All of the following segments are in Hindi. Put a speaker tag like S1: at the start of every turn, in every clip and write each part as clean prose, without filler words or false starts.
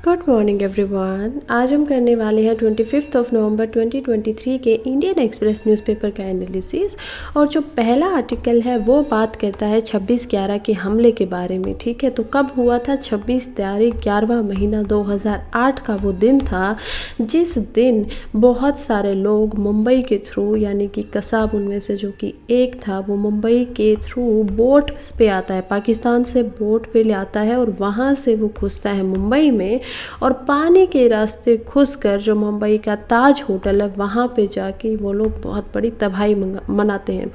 S1: Good morning everyone. आज हम करने वाले हैं 25 नवंबर 2023 के इंडियन एक्सप्रेस न्यूज़पेपर का एनालिसिस। और जो पहला आर्टिकल है वो बात करता है 26/11 के हमले के बारे में। ठीक है, तो कब हुआ था? 26 तारीख 11वां महीना 2008 का वो दिन था जिस दिन बहुत सारे लोग मुंबई के थ्रू, यानी कि कसाब उनमें से जो कि एक था, वो मुंबई के थ्रू बोट पे आता है, पाकिस्तान से बोट पे ले आता है और वहाँ से वो घुसता है मुंबई में और पानी के रास्ते घुसकर जो मुंबई का ताज होटल है वहाँ पे जाके वो लोग बहुत बड़ी तबाही मनाते हैं।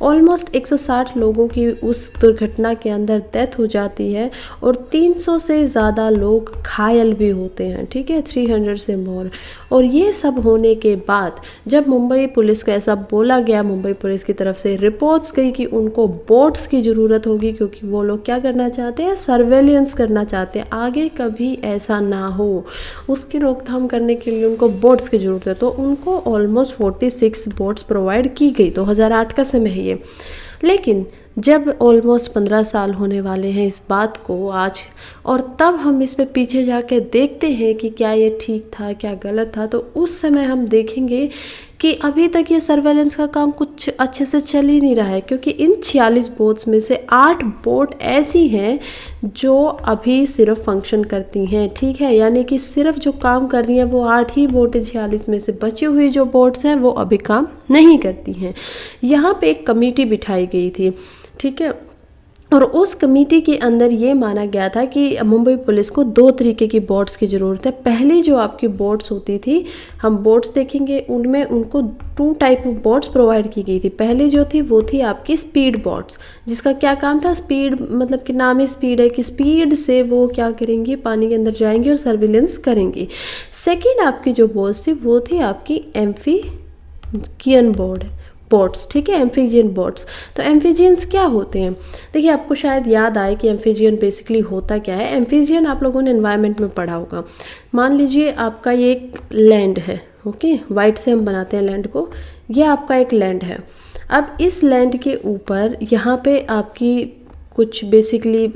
S1: ऑलमोस्ट 160 लोगों की उस दुर्घटना के अंदर डेथ हो जाती है और 300 से ज़्यादा लोग घायल भी होते हैं। ठीक है, 300 से मोर। और ये सब होने के बाद जब मुंबई पुलिस को ऐसा बोला गया, मुंबई पुलिस की तरफ से रिपोर्ट्स गई कि उनको बोट्स की ज़रूरत होगी क्योंकि वो लोग क्या करना चाहते हैं, सर्वेलेंस करना चाहते हैं, आगे कभी ऐसा ना हो उसकी रोकथाम करने के लिए उनको बोट्स की ज़रूरत है। तो उनको ऑलमोस्ट 46 बोट्स प्रोवाइड की गई। 2008 का समय है ये। लेकिन जब ऑलमोस्ट 15 साल होने वाले हैं इस बात को आज, और तब हम इस पे पीछे जाके देखते हैं कि क्या ये ठीक था, क्या गलत था, तो उस समय हम देखेंगे कि अभी तक ये सर्वेलेंस का काम कुछ अच्छे से चल ही नहीं रहा है। क्योंकि इन 46 बोट्स में से 8 बोट ऐसी हैं जो अभी सिर्फ फंक्शन करती हैं। ठीक है, यानी कि सिर्फ जो काम कर रही हैं वो 8 ही बोट 46 में से। बची हुई जो बोट्स हैं वो अभी काम नहीं करती हैं। यहाँ पे एक कमेटी बिठाई गई थी। ठीक है, और उस कमेटी के अंदर ये माना गया था कि मुंबई पुलिस को 2 तरीके की बोट्स की ज़रूरत है। पहली जो आपकी बोट्स होती थी, हम बोट्स देखेंगे, उनमें उनको 2 टाइप ऑफ बोट्स प्रोवाइड की गई थी। पहली जो थी वो थी आपकी स्पीड बोट्स, जिसका क्या काम था, स्पीड मतलब कि नाम ही स्पीड है कि स्पीड से वो क्या करेंगी, पानी के अंदर जाएंगी और सर्विलेंस करेंगी। सेकेंड आपकी जो बोट्स थी वो थी आपकी एम्फीबियन बोट्स। ठीक है, एम्फीजियन बोट्स। तो एम्फीजियंस क्या होते हैं? देखिए, आपको शायद याद आए कि एम्फीजियन बेसिकली होता क्या है। एम्फीजियन आप लोगों ने एनवायरनमेंट में पढ़ा होगा। मान लीजिए आपका ये एक लैंड है, ओके, वाइट से हम बनाते हैं लैंड को। ये आपका एक लैंड है। अब इस लैंड के ऊपर यहाँ पे आपकी कुछ बेसिकली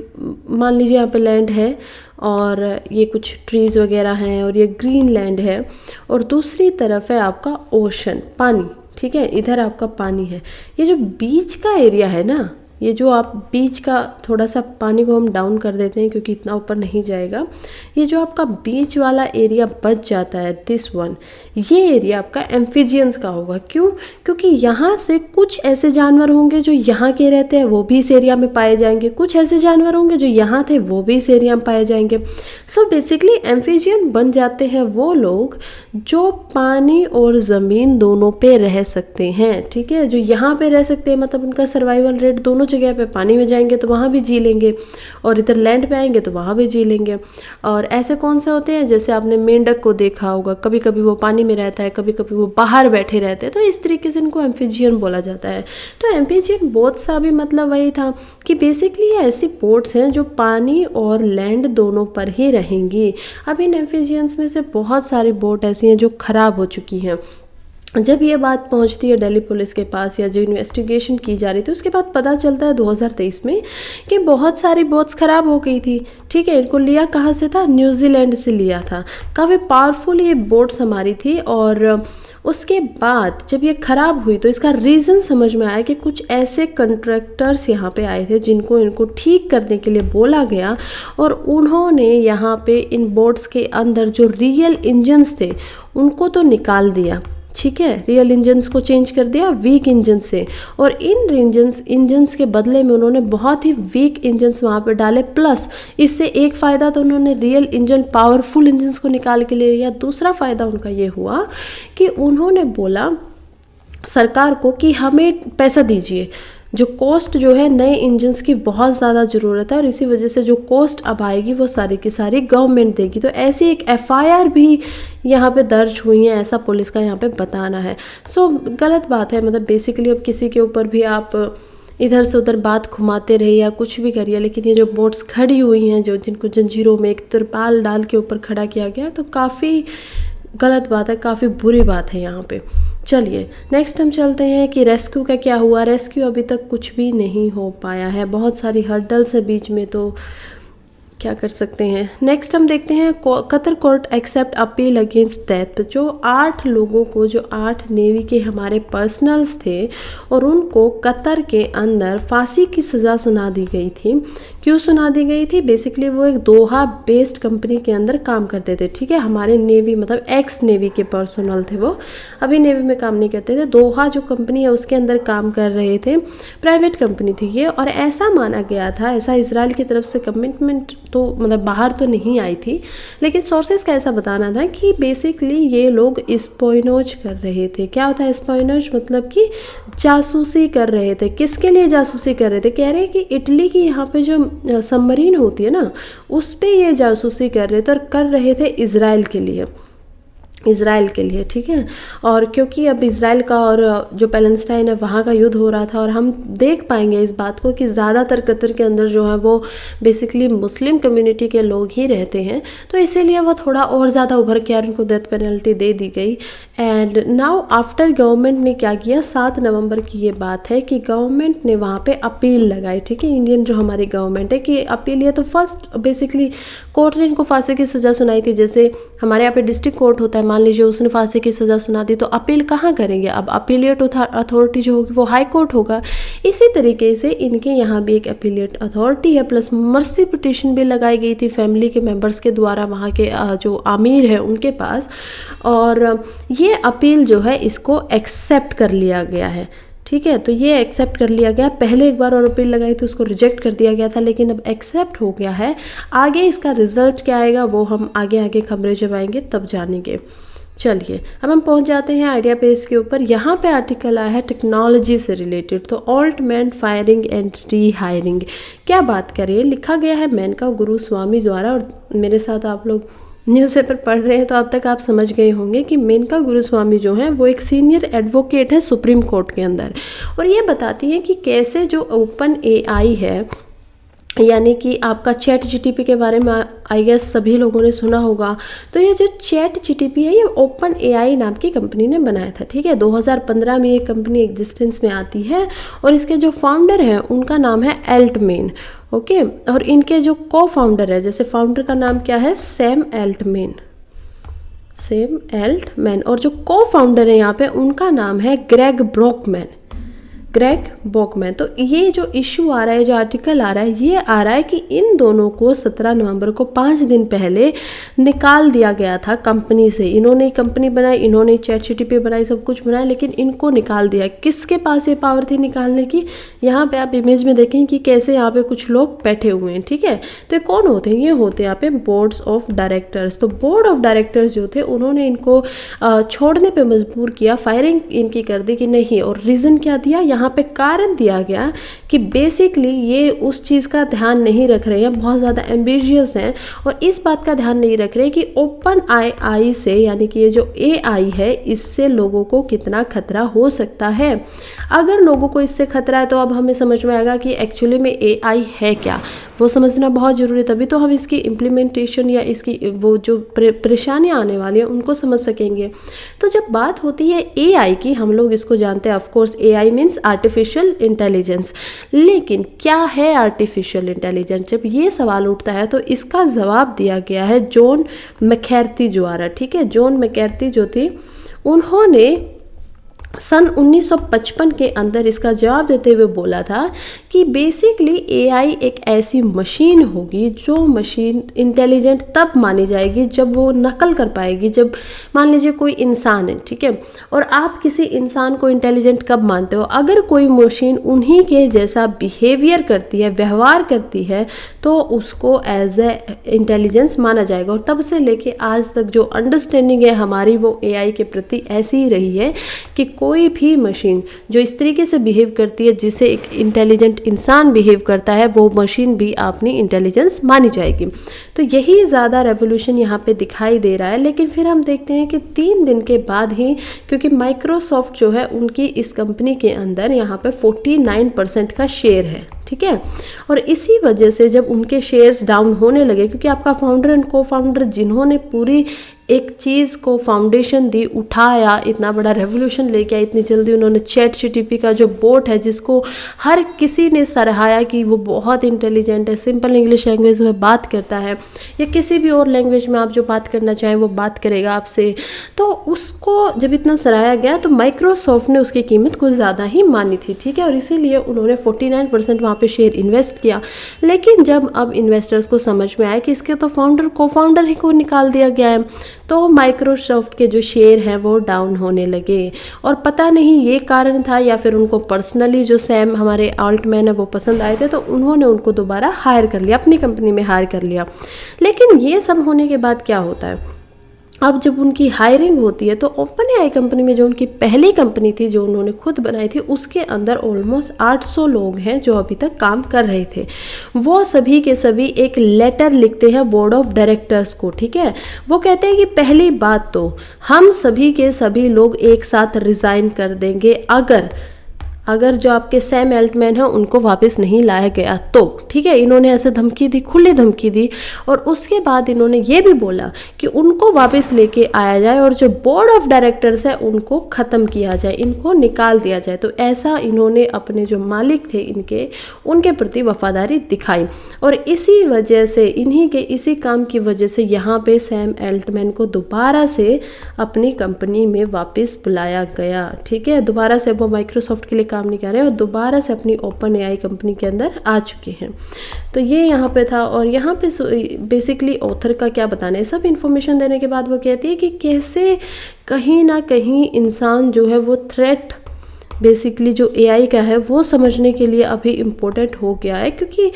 S1: मान लीजिए यहाँ पे लैंड है और ये कुछ ट्रीज़ वगैरह हैं और ये ग्रीन लैंड है, और दूसरी तरफ है आपका ओशन, पानी। ठीक है, इधर आपका पानी है। ये जो बीच का एरिया है ना, ये जो आप बीच का, थोड़ा सा पानी को हम डाउन कर देते हैं क्योंकि इतना ऊपर नहीं जाएगा। ये जो आपका बीच वाला एरिया बच जाता है, दिस वन, ये एरिया आपका एम्फीजियंस का होगा। क्यों? क्योंकि यहाँ से कुछ ऐसे जानवर होंगे जो यहाँ के रहते हैं, वो भी इस एरिया में पाए जाएंगे। कुछ ऐसे जानवर होंगे जो यहाँ थे, वो भी इस एरिया में पाए जाएंगे। सो बेसिकली एम्फीजियन बन जाते हैं वो लोग जो पानी और ज़मीन दोनों पे रह सकते हैं। ठीक है, जो यहाँ पे रह सकते हैं मतलब उनका सर्वाइवल रेट दोनों जगह पे, पानी में जाएंगे तो वहाँ भी जी लेंगे और इधर लैंड पे आएंगे तो वहाँ भी जी लेंगे। और ऐसे कौन से होते हैं, जैसे आपने मेंढक को देखा होगा, कभी कभी वो पानी में रहता है, कभी कभी वो बाहर बैठे रहते हैं। तो इस तरीके से इनको एम्फीजियन बोला जाता है। तो एम्फीजियन बोट सा भी मतलब वही था कि बेसिकली ये ऐसी बोट्स हैं जो पानी और लैंड दोनों पर ही रहेंगी। अब इन एम्फीजियंस में से बहुत सारी बोट ऐसी हैं जो ख़राब हो चुकी हैं। जब ये बात पहुंचती है दिल्ली पुलिस के पास, या जो इन्वेस्टिगेशन की जा रही थी उसके बाद पता चलता है 2023 में कि बहुत सारी बोट्स ख़राब हो गई थी। ठीक है, इनको लिया कहाँ से था? न्यूजीलैंड से लिया था। काफ़ी पावरफुल ये बोट्स हमारी थी। और उसके बाद जब ये ख़राब हुई तो इसका रीज़न समझ में आया कि कुछ ऐसे कंट्रैक्टर्स यहाँ पे आए थे जिनको इनको ठीक करने के लिए बोला गया, और उन्होंने यहाँ पे इन बोट्स के अंदर जो रियल इंजन्स थे उनको तो निकाल दिया। ठीक है, रियल इंजन्स को चेंज कर दिया वीक इंजन से, और इन इंजन्स के बदले में उन्होंने बहुत ही वीक इंजन्स वहाँ पे डाले। प्लस इससे एक फ़ायदा तो उन्होंने रियल इंजन, पावरफुल इंजन्स को निकाल के ले लिया। दूसरा फ़ायदा उनका ये हुआ कि उन्होंने बोला सरकार को कि हमें पैसा दीजिए, जो कॉस्ट जो है नए इंजन्स की बहुत ज़्यादा ज़रूरत है, और इसी वजह से जो कॉस्ट अब आएगी वो सारी की सारी गवर्नमेंट देगी। तो ऐसी एक एफआईआर भी यहाँ पे दर्ज हुई है, ऐसा पुलिस का यहाँ पे बताना है। सो गलत बात है, मतलब बेसिकली अब किसी के ऊपर भी आप इधर से उधर बात घुमाते रहिए या कुछ भी करिए, लेकिन ये जो बोट्स खड़ी हुई हैं, जो जिनको जंजीरों में एक तिरपाल डाल के ऊपर खड़ा किया गया, तो काफ़ी गलत बात है, काफ़ी बुरी बात है यहाँ पे। चलिए नेक्स्ट हम चलते हैं कि रेस्क्यू का क्या हुआ। रेस्क्यू अभी तक कुछ भी नहीं हो पाया है, बहुत सारी हर्डल्स है बीच में। तो क्या कर सकते हैं। नेक्स्ट हम देखते हैं Qatar court accept appeal against death. जो 8 लोगों को, जो 8 नेवी के हमारे पर्सनल्स थे और उनको कतर के अंदर फांसी की सज़ा सुना दी गई थी। क्यों सुना दी गई थी? बेसिकली वो एक दोहा बेस्ड कंपनी के अंदर काम करते थे, ठीक है। हमारे नेवी मतलब एक्स नेवी के पर्सनल थे, वो अभी नेवी में काम नहीं करते थे। दोहा जो कंपनी है उसके अंदर काम कर रहे थे, प्राइवेट कंपनी थी ये। और ऐसा माना गया था, ऐसा इजराइल की तरफ से कमिटमेंट तो मतलब बाहर तो नहीं आई थी, लेकिन सोर्सेज का ऐसा बताना था कि बेसिकली ये लोग स्पायोनेज कर रहे थे। क्या होता है स्पायोनेज? मतलब कि जासूसी कर रहे थे। किसके लिए जासूसी कर रहे थे? कह रहे हैं कि इटली की यहाँ पे जो सबमरीन होती है ना, उस पे ये जासूसी कर रहे थे और कर रहे थे इजराइल के लिए, इज़राइल के लिए, ठीक है। और क्योंकि अब इज़राइल का और जो पैलेस्टाइन है वहाँ का युद्ध हो रहा था, और हम देख पाएंगे इस बात को कि ज़्यादातर कतर के अंदर जो है वो बेसिकली मुस्लिम कम्युनिटी के लोग ही रहते हैं, तो इसीलिए वो थोड़ा और ज़्यादा उभर के उनको डेथ पेनल्टी दे दी गई। एंड नाउ आफ्टर गवर्नमेंट ने क्या किया, 7 नवंबर की ये बात है कि गवर्नमेंट ने वहाँ पे अपील लगाई, ठीक है। इंडियन जो हमारी गवर्नमेंट है कि अपील, ये तो फर्स्ट बेसिकली कोर्ट ने इनको फांसी की सज़ा सुनाई थी। जैसे हमारे यहाँ पे डिस्ट्रिक्ट कोर्ट होता है, मान लीजिए उसने फांसी की सज़ा सुना दी, तो अपील कहाँ करेंगे? अब अपीलिएट अथॉरिटी जो होगी वो हाई कोर्ट होगा। इसी तरीके से इनके यहाँ भी एक अपीलिएट अथॉरिटी है, प्लस मर्सी पिटिशन भी लगाई गई थी फैमिली के मेंबर्स के द्वारा वहाँ के जो आमिर है उनके पास, और ये अपील जो है इसको एक्सेप्ट कर लिया गया है, ठीक है। तो ये एक्सेप्ट कर लिया गया। पहले एक बार और अपील लगाई तो उसको रिजेक्ट कर दिया गया था, लेकिन अब एक्सेप्ट हो गया है। आगे इसका रिजल्ट क्या आएगा वो हम आगे खबरें जब आएंगे तब जानेंगे। चलिए अब हम पहुंच जाते हैं आइडिया पेज के ऊपर। यहाँ पे आर्टिकल आया है टेक्नोलॉजी से रिलेटेड, तो Altman firing and re hiring. क्या बात करें, लिखा गया है मेनका गुरुस्वामी द्वारा, और मेरे साथ आप लोग न्यूज़पेपर पढ़ रहे हैं तो अब तक आप समझ गए होंगे कि मेनका गुरुस्वामी जो हैं वो एक सीनियर एडवोकेट है सुप्रीम कोर्ट के अंदर, और ये बताती हैं कि कैसे जो ओपन एआई है, यानी कि आपका चैट जीटीपी के बारे में आई गेस सभी लोगों ने सुना होगा। तो ये जो चैट जीटीपी है ये ओपन एआई नाम की कंपनी ने बनाया था, ठीक है। 2015 में ये कंपनी एग्जिस्टेंस में आती है, और इसके जो फाउंडर हैं उनका नाम है एल्टमैन, ओके। और इनके जो को फाउंडर है, जैसे फाउंडर का नाम क्या है, सैम एल्टमैन, और जो को फाउंडर है यहाँ पे उनका नाम है ग्रेग ब्रोकमैन। तो ये जो इशू आ रहा है, जो आर्टिकल आ रहा है, ये आ रहा है कि इन दोनों को 17 नवंबर को 5 दिन पहले निकाल दिया गया था कंपनी से। इन्होंने कंपनी बनाई, इन्होंने चैट जीटीपी बनाई, सब कुछ बनाया, लेकिन इनको निकाल दिया। किसके पास ये पावर थी निकालने की? यहाँ पे आप इमेज में देखें कि कैसे यहाँ पे कुछ लोग बैठे हुए हैं, ठीक है। तो ये कौन होते हैं? ये होते हैं यहाँ पे बोर्ड्स ऑफ डायरेक्टर्स। तो बोर्ड ऑफ डायरेक्टर्स जो थे उन्होंने इनको छोड़ने पर मजबूर किया, फायरिंग इनकी कर दी कि नहीं। और रीज़न क्या दिया? यहाँ पे कारण दिया गया कि बेसिकली ये उस चीज़ का ध्यान नहीं रख रहे हैं, बहुत ज़्यादा एम्बिशियस हैं, और इस बात का ध्यान नहीं रख रहे कि ओपन आई से, यानी कि ये जो एआई है, इससे लोगों को कितना खतरा हो सकता है। अगर लोगों को इससे खतरा है तो अब हमें समझ में आएगा कि एक्चुअली में एआई है क्या, वो समझना बहुत ज़रूरी है। तभी तो हम इसकी इम्प्लीमेंटेशन या इसकी वो जो परेशानियाँ आने वाली हैं उनको समझ सकेंगे। तो जब बात होती है एआई की, हम लोग इसको जानते हैं, of course AI means artificial intelligence. लेकिन क्या है आर्टिफिशियल इंटेलिजेंस? जब ये सवाल उठता है तो इसका जवाब दिया गया है जॉन मैककार्थी द्वारा, ठीक है। जॉन मैककार्थी जो थी, उन्होंने सन 1955 के अंदर इसका जवाब देते हुए बोला था कि बेसिकली एआई एक ऐसी मशीन होगी, जो मशीन इंटेलिजेंट तब मानी जाएगी जब वो नकल कर पाएगी। जब मान लीजिए कोई इंसान है, ठीक है, और आप किसी इंसान को इंटेलिजेंट कब मानते हो? अगर कोई मशीन उन्हीं के जैसा बिहेवियर करती है, व्यवहार करती है, तो उसको एज ए इंटेलिजेंस माना जाएगा। और तब से लेके आज तक जो अंडरस्टैंडिंग है हमारी, वो एआई के प्रति ऐसी ही रही है कि कोई भी मशीन जो इस तरीके से बिहेव करती है जिसे एक इंटेलिजेंट इंसान बिहेव करता है, वो मशीन भी अपनी इंटेलिजेंस मानी जाएगी। तो यही ज़्यादा रेवोल्यूशन यहाँ पे दिखाई दे रहा है। लेकिन फिर हम देखते हैं कि 3 दिन के बाद ही, क्योंकि माइक्रोसॉफ्ट जो है उनकी इस कंपनी के अंदर यहाँ पे 49% का शेयर है, ठीक है। और इसी वजह से जब उनके शेयर्स डाउन होने लगे, क्योंकि आपका फाउंडर एंड को फाउंडर जिन्होंने पूरी एक चीज़ को फाउंडेशन दी, उठाया, इतना बड़ा रेवोल्यूशन लेके आया इतनी जल्दी, उन्होंने ChatGPT का जो बोट है जिसको हर किसी ने सराहाया कि वो बहुत इंटेलिजेंट है, सिंपल इंग्लिश लैंग्वेज में बात करता है या किसी भी और लैंग्वेज में आप जो बात करना चाहें वो बात करेगा आपसे, तो उसको जब इतना सराहाया गया तो माइक्रोसॉफ्ट ने उसकी कीमत कुछ ज़्यादा ही मानी थी, ठीक है। और इसीलिए उन्होंने 49% वहाँ पे शेयर इन्वेस्ट किया। लेकिन जब अब इन्वेस्टर्स को समझ में आया कि इसके तो फाउंडर को फाउंडर ही को निकाल दिया गया है, तो माइक्रोसॉफ्ट के जो शेयर हैं वो डाउन होने लगे। और पता नहीं ये कारण था या फिर उनको पर्सनली जो सैम हमारे ऑल्टमैन है वो पसंद आए थे, तो उन्होंने उनको दोबारा हायर कर लिया, अपनी कंपनी में हायर कर लिया। लेकिन ये सब होने के बाद क्या होता है, अब जब उनकी हायरिंग होती है तो ओपन एआई कंपनी में जो उनकी पहली कंपनी थी जो उन्होंने खुद बनाई थी, उसके अंदर ऑलमोस्ट 800 लोग हैं जो अभी तक काम कर रहे थे। वो सभी के सभी एक लेटर लिखते हैं बोर्ड ऑफ डायरेक्टर्स को, ठीक है। वो कहते हैं कि पहली बात तो हम सभी के सभी लोग एक साथ रिज़ाइन कर देंगे अगर जो आपके सैम एल्टमैन है उनको वापस नहीं लाया गया तो, ठीक है। इन्होंने ऐसे धमकी दी, खुली धमकी दी। और उसके बाद इन्होंने ये भी बोला कि उनको वापस लेके आया जाए और जो बोर्ड ऑफ डायरेक्टर्स है उनको ख़त्म किया जाए, इनको निकाल दिया जाए। तो ऐसा इन्होंने अपने जो मालिक थे उनके प्रति वफादारी दिखाई। और इसी वजह से, इन्हीं के इसी काम की वजह से यहाँ पे सैम एल्टमैन को दोबारा से अपनी कंपनी में वापस बुलाया गया, ठीक है। दोबारा से वो माइक्रोसॉफ्ट के लिए काम नहीं कर रहे और दोबारा से अपनी ओपन एआई कंपनी के अंदर आ चुके हैं। तो ये यहाँ पे था। और यहाँ पे बेसिकली ऑथर का क्या बताना है, सब इन्फॉर्मेशन देने के बाद वो कहती है कि कैसे कहीं ना कहीं इंसान जो है वो थ्रेट बेसिकली जो एआई का है वो समझने के लिए अभी इम्पोर्टेंट हो गया है। क्योंकि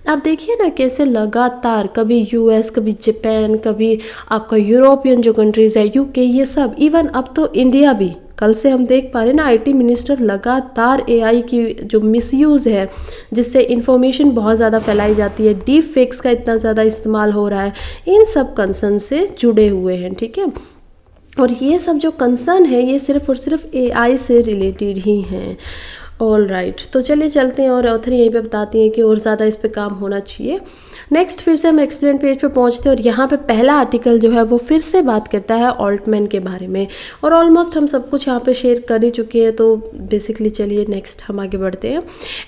S1: आप देखिए ना कैसे लगातार कभी यूएस, कभी जापान, कभी आपका यूरोपियन जो कंट्रीज़ है, यूके, ये सब, इवन अब तो इंडिया भी, कल से हम देख पा रहे हैं ना आईटी मिनिस्टर लगातार एआई की जो मिसयूज़ है जिससे इंफॉर्मेशन बहुत ज़्यादा फैलाई जाती है, डीप फेक्स का इतना ज़्यादा इस्तेमाल हो रहा है, इन सब कंसर्न से जुड़े हुए हैं, ठीक है। और ये सब जो कंसर्न है ये सिर्फ और सिर्फ एआई से रिलेटेड ही हैं। ऑल राइट, तो चलिए चलते हैं और ऑथर यहीं पे बताती हैं कि और ज़्यादा इस पे काम होना चाहिए। नेक्स्ट फिर से हम एक्सप्लेन पेज पे पहुंचते हैं और यहाँ पे पहला आर्टिकल जो है वो फिर से बात करता है ऑल्टमैन के बारे में। और ऑलमोस्ट हम सब कुछ यहाँ पे शेयर कर ही चुके हैं, तो बेसिकली चलिए नेक्स्ट हम आगे बढ़ते हैं।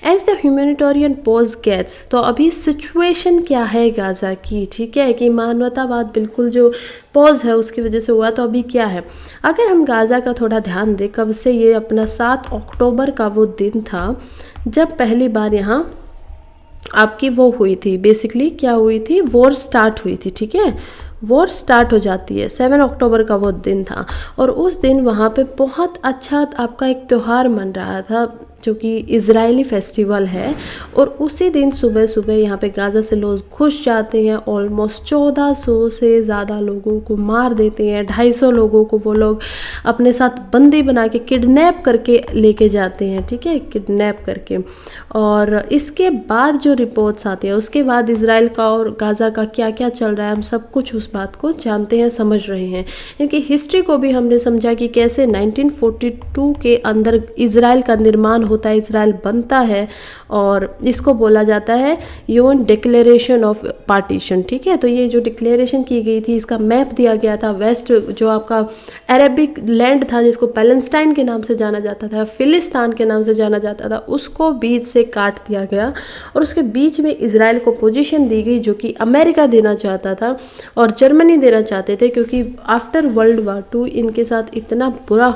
S1: As the humanitarian pause gets, तो अभी सिचुएशन क्या है गाज़ा की, ठीक है, कि मानवतावाद बिल्कुल जो पॉज है उसकी वजह से हुआ, तो अभी क्या है। अगर हम गाज़ा का थोड़ा ध्यान दें, कब से ये अपना 7 अक्टूबर का वो दिन था जब पहली बार यहाँ आपकी वो हुई थी, बेसिकली क्या हुई थी, वॉर स्टार्ट हुई थी, ठीक है। वॉर स्टार्ट हो जाती है, 7 अक्टूबर का वो दिन था। और उस दिन वहाँ पे बहुत अच्छा आपका एक त्यौहार मन रहा था जो कि इजरायली फेस्टिवल है। और उसी दिन सुबह सुबह यहाँ पे गाज़ा से लोग घुस जाते हैं, ऑलमोस्ट 1400 से ज़्यादा लोगों को मार देते हैं, 250 लोगों को वो लोग अपने साथ बंदी बना के किडनैप करके लेके जाते हैं, ठीक है, किडनैप करके। और इसके बाद जो रिपोर्ट्स आती है उसके बाद इजराइल का और गाज़ा का क्या क्या चल रहा है, हम सब कुछ उस बात को जानते हैं, समझ रहे हैं। इनकी हिस्ट्री को भी हमने समझा कि कैसे 1942 के अंदर इजराइल का निर्माण होता है, इजराइल बनता है और इसको बोला जाता है यूएन डिक्लेरेशन ऑफ पार्टीशन, ठीक है। तो ये जो डिक्लेरेशन की गई थी, इसका मैप दिया गया था। वेस्ट जो आपका अरेबिक लैंड था जिसको पैलेस्टाइन के नाम से जाना जाता था, फिलिस्तान के नाम से जाना जाता था, उसको बीच से काट दिया गया और उसके बीच में इजराइल को पोजीशन दी गई जो कि अमेरिका देना चाहता था और जर्मनी देना चाहते थे, क्योंकि आफ्टर वर्ल्ड वार 2 इनके साथ इतना बुरा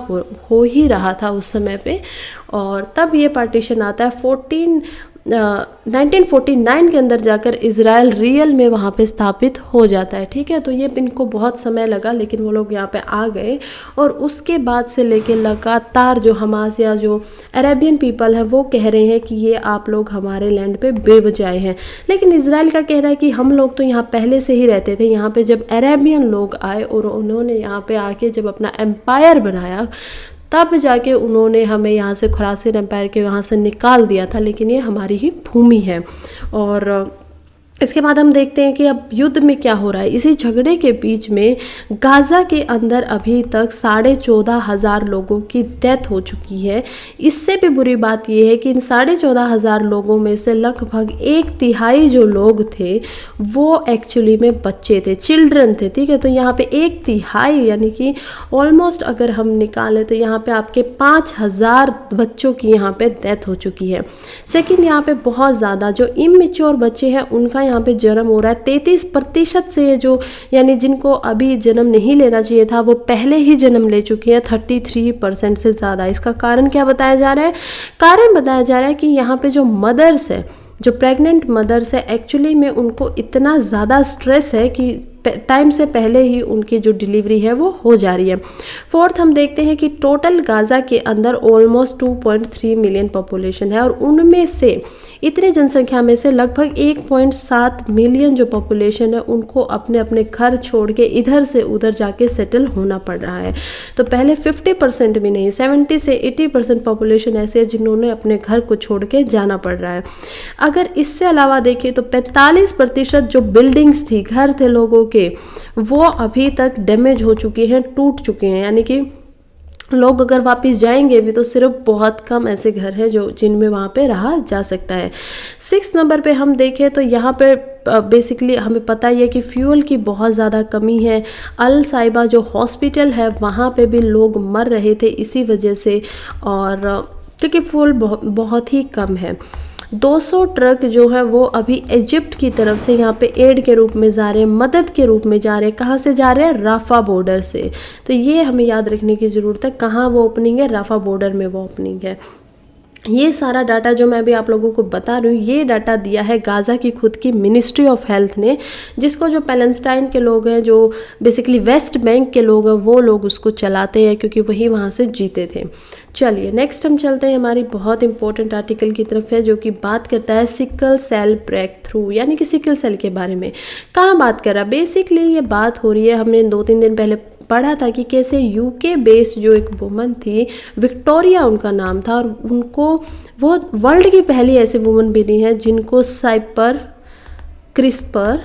S1: हो ही रहा था उस समय पे। और तब ये पार्टीशन आता है 1949 के अंदर जाकर इजराइल रियल में वहाँ पे स्थापित हो जाता है, ठीक है। तो ये इनको बहुत समय लगा लेकिन वो लोग यहाँ पे आ गए। और उसके बाद से लेके लगातार जो हमास या जो अरेबियन पीपल हैं वो कह रहे हैं कि ये आप लोग हमारे लैंड पे बेवजह हैं। लेकिन इजराइल का कहना है कि हम लोग तो यहाँ पहले से ही रहते थे। यहाँ पे जब अरेबियन लोग आए और उन्होंने यहाँ पे आके जब अपना एम्पायर बनाया तब जाके उन्होंने हमें यहाँ से खुरासन एम्पायर के वहाँ से निकाल दिया था, लेकिन ये हमारी ही भूमि है। और इसके बाद हम देखते हैं कि अब युद्ध में क्या हो रहा है। इसी झगड़े के बीच में गाज़ा के अंदर अभी तक 14,500 लोगों की डेथ हो चुकी है। इससे भी बुरी बात यह है कि इन 14,500 लोगों में से लगभग 1/3 जो लोग थे वो एक्चुअली में बच्चे थे, चिल्ड्रन थे, ठीक है। तो यहाँ पे 1/3 यानी कि ऑलमोस्ट अगर हम निकालें तो यहाँ पे आपके 5,000 बच्चों की यहाँ पे डेथ हो चुकी है। सेकेंड, यहाँ पे बहुत ज़्यादा जो इमेच्योर बच्चे हैं उनका यहाँ पे जन्म हो रहा है। 33% से जो यानी जिनको अभी जन्म नहीं लेना चाहिए था वो पहले ही जन्म ले चुकी हैं, 33% से ज़्यादा। इसका कारण क्या बताया जा रहा है? कारण बताया जा रहा है कि यहाँ पे जो मदर्स है, जो प्रेग्नेंट मदर्स है, एक्चुअली में उनको इतना ज़्यादा स्ट्रेस है कि टाइम से पहले ही उनकी जो डिलीवरी है वो हो जा रही है। फोर्थ, हम देखते हैं कि टोटल गाज़ा के अंदर ऑलमोस्ट 2.3 मिलियन पॉपुलेशन है और उनमें से इतनी जनसंख्या में से लगभग 1.7 मिलियन जो पॉपुलेशन है उनको अपने अपने घर छोड़ के इधर से उधर जाके सेटल होना पड़ रहा है। तो पहले 50% भी नहीं, 70 से 80% पॉपुलेशन ऐसे है जिन्होंने अपने घर को छोड़ के जाना पड़ रहा है। अगर इससे अलावा देखिए तो 45% जो बिल्डिंग्स थी, घर थे लोगों के, वो अभी तक डैमेज हो चुके हैं, टूट चुके हैं। यानी कि लोग अगर वापस जाएंगे भी तो सिर्फ बहुत कम ऐसे घर हैं जो जिनमें वहाँ पे रहा जा सकता है। 6 नंबर पे हम देखें तो यहाँ पे बेसिकली हमें पता ही है कि फ्यूल की बहुत ज़्यादा कमी है। अल साइबा जो हॉस्पिटल है वहाँ पे भी लोग मर रहे थे इसी वजह से, और क्योंकि फ्यूल बहुत ही कम है। 200 ट्रक जो है वो अभी इजिप्ट की तरफ से यहाँ पे एड के रूप में जा रहे हैं, मदद के रूप में जा रहे हैं। कहाँ से जा रहे हैं? राफा बॉर्डर से। तो ये हमें याद रखने की ज़रूरत है, कहाँ वो ओपनिंग है? राफा बॉर्डर में वो ओपनिंग है। ये सारा डाटा जो मैं अभी आप लोगों को बता रही हूँ, ये डाटा दिया है गाज़ा की खुद की मिनिस्ट्री ऑफ हेल्थ ने, जिसको जो पैलेस्टाइन के लोग हैं, जो बेसिकली वेस्ट बैंक के लोग हैं, वो लोग उसको चलाते हैं क्योंकि वही वहाँ से जीते थे। चलिए नेक्स्ट हम चलते हैं हमारी बहुत इंपॉर्टेंट आर्टिकल की तरफ है, जो कि बात करता है सिकल सेल ब्रेक थ्रू, यानी कि सिकल सेल के बारे में। कहाँ बात कर रहा है? बेसिकली ये बात हो रही है, हमने 2-3 दिन पहले पढ़ा था कि कैसे यूके बेस्ड जो एक वुमन थी, विक्टोरिया उनका नाम था, और उनको वो वर्ल्ड की पहली ऐसी वुमन बनी है जिनको क्रिस्पर